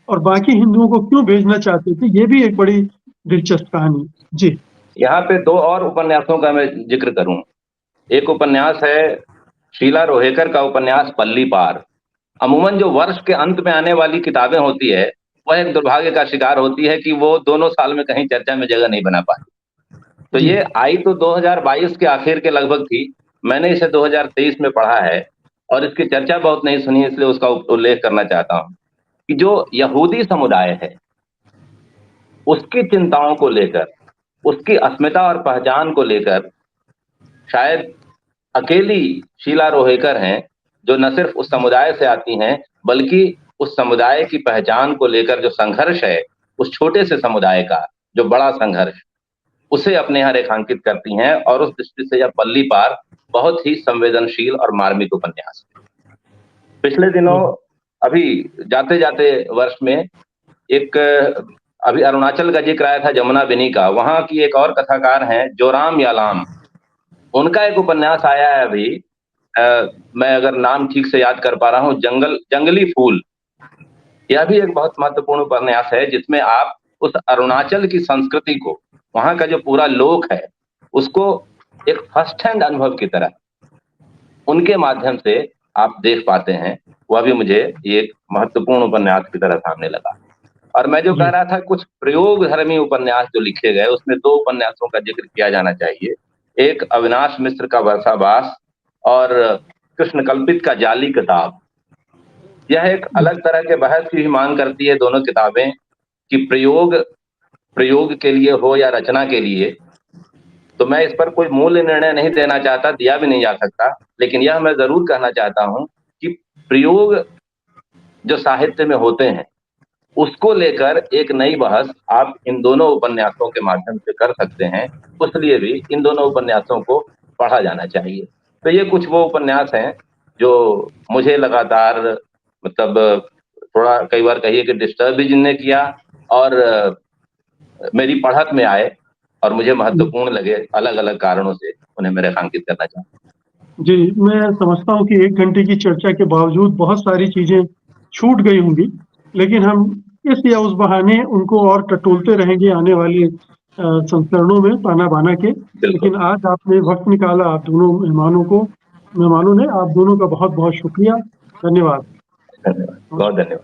और बाकी हिंदुओं को क्यों भेजना चाहते थे, ये भी एक बड़ी दिलचस्प कहानी। जी, यहाँ पे दो और उपन्यासों का मैं जिक्र करूं। एक उपन्यास है शीला रोहेकर का उपन्यास पल्ली पार। अमूमन जो वर्ष के अंत में आने वाली किताबें होती है, वह एक दुर्भाग्य का शिकार होती है कि वो दोनों साल में कहीं चर्चा में जगह नहीं बना पाती। तो ये आई तो 2022 के आखिर के लगभग थी, मैंने इसे 2023 में पढ़ा है और इसकी चर्चा बहुत नहीं सुनी, इसलिए उसका उल्लेख करना चाहता हूं कि जो यहूदी समुदाय है उसकी चिंताओं को लेकर, उसकी अस्मिता और पहचान को लेकर शायद अकेली शीला रोहेकर हैं जो न सिर्फ उस समुदाय से आती हैं, बल्कि उस समुदाय की पहचान को लेकर जो संघर्ष है, उस छोटे से समुदाय का जो बड़ा संघर्ष, उसे अपने यहाँ रेखांकित करती हैं। और उस दृष्टि से यह पल्ली पार बहुत ही संवेदनशील और मार्मिक उपन्यास है। पिछले दिनों अभी जाते जाते वर्ष में एक अभी अरुणाचल का जिक्र आया था, जमुना बिनी का, वहां की एक और कथाकार हैं जोराम यालाम, उनका एक उपन्यास आया है अभी, मैं अगर नाम ठीक से याद कर पा रहा हूँ, जंगली फूल। यह भी एक बहुत महत्वपूर्ण उपन्यास है जिसमें आप उस अरुणाचल की संस्कृति को, वहां का जो पूरा लोक है, उसको एक फर्स्ट हैंड अनुभव की तरह उनके माध्यम से आप देख पाते हैं। वह भी मुझे एक महत्वपूर्ण उपन्यास की तरह सामने लगा। और मैं जो कह रहा था, कुछ प्रयोगधर्मी उपन्यास जो लिखे गए, उसमें दो उपन्यासों का जिक्र किया जाना चाहिए। एक अविनाश मिश्र का वर्षावास और कृष्ण कल्पित का जाली किताब। यह एक अलग तरह के बहस की भी मांग करती है दोनों किताबें कि प्रयोग के लिए हो या रचना के लिए। तो मैं इस पर कोई मूल्य निर्णय नहीं देना चाहता, दिया भी नहीं जा सकता, लेकिन यह मैं जरूर कहना चाहता हूं कि प्रयोग जो साहित्य में होते हैं उसको लेकर एक नई बहस आप इन दोनों उपन्यासों के माध्यम से कर सकते हैं। उसलिए भी इन दोनों उपन्यासों को पढ़ा जाना चाहिए। तो ये कुछ वो उपन्यास हैं जो मुझे लगातार मतलब थोड़ा कई बार कहिए कि डिस्टर्ब भी जिनने किया और मेरी पढ़त में आए और मुझे महत्वपूर्ण लगे, अलग अलग कारणों से उन्हें मैं रेखांकित करना चाहता हूँ। जी, मैं समझता हूँ कि 1 घंटे की चर्चा के बावजूद बहुत सारी चीजें छूट गई होंगी, लेकिन हम इस या उस बहाने उनको और टटोलते रहेंगे आने वाले संस्करणों में ताना-बाना के। लेकिन आज आपने वक़्त निकाला, आप दोनों मेहमानों ने आप दोनों का बहुत-बहुत शुक्रिया। धन्यवाद। धन्यवाद, बहुत धन्यवाद।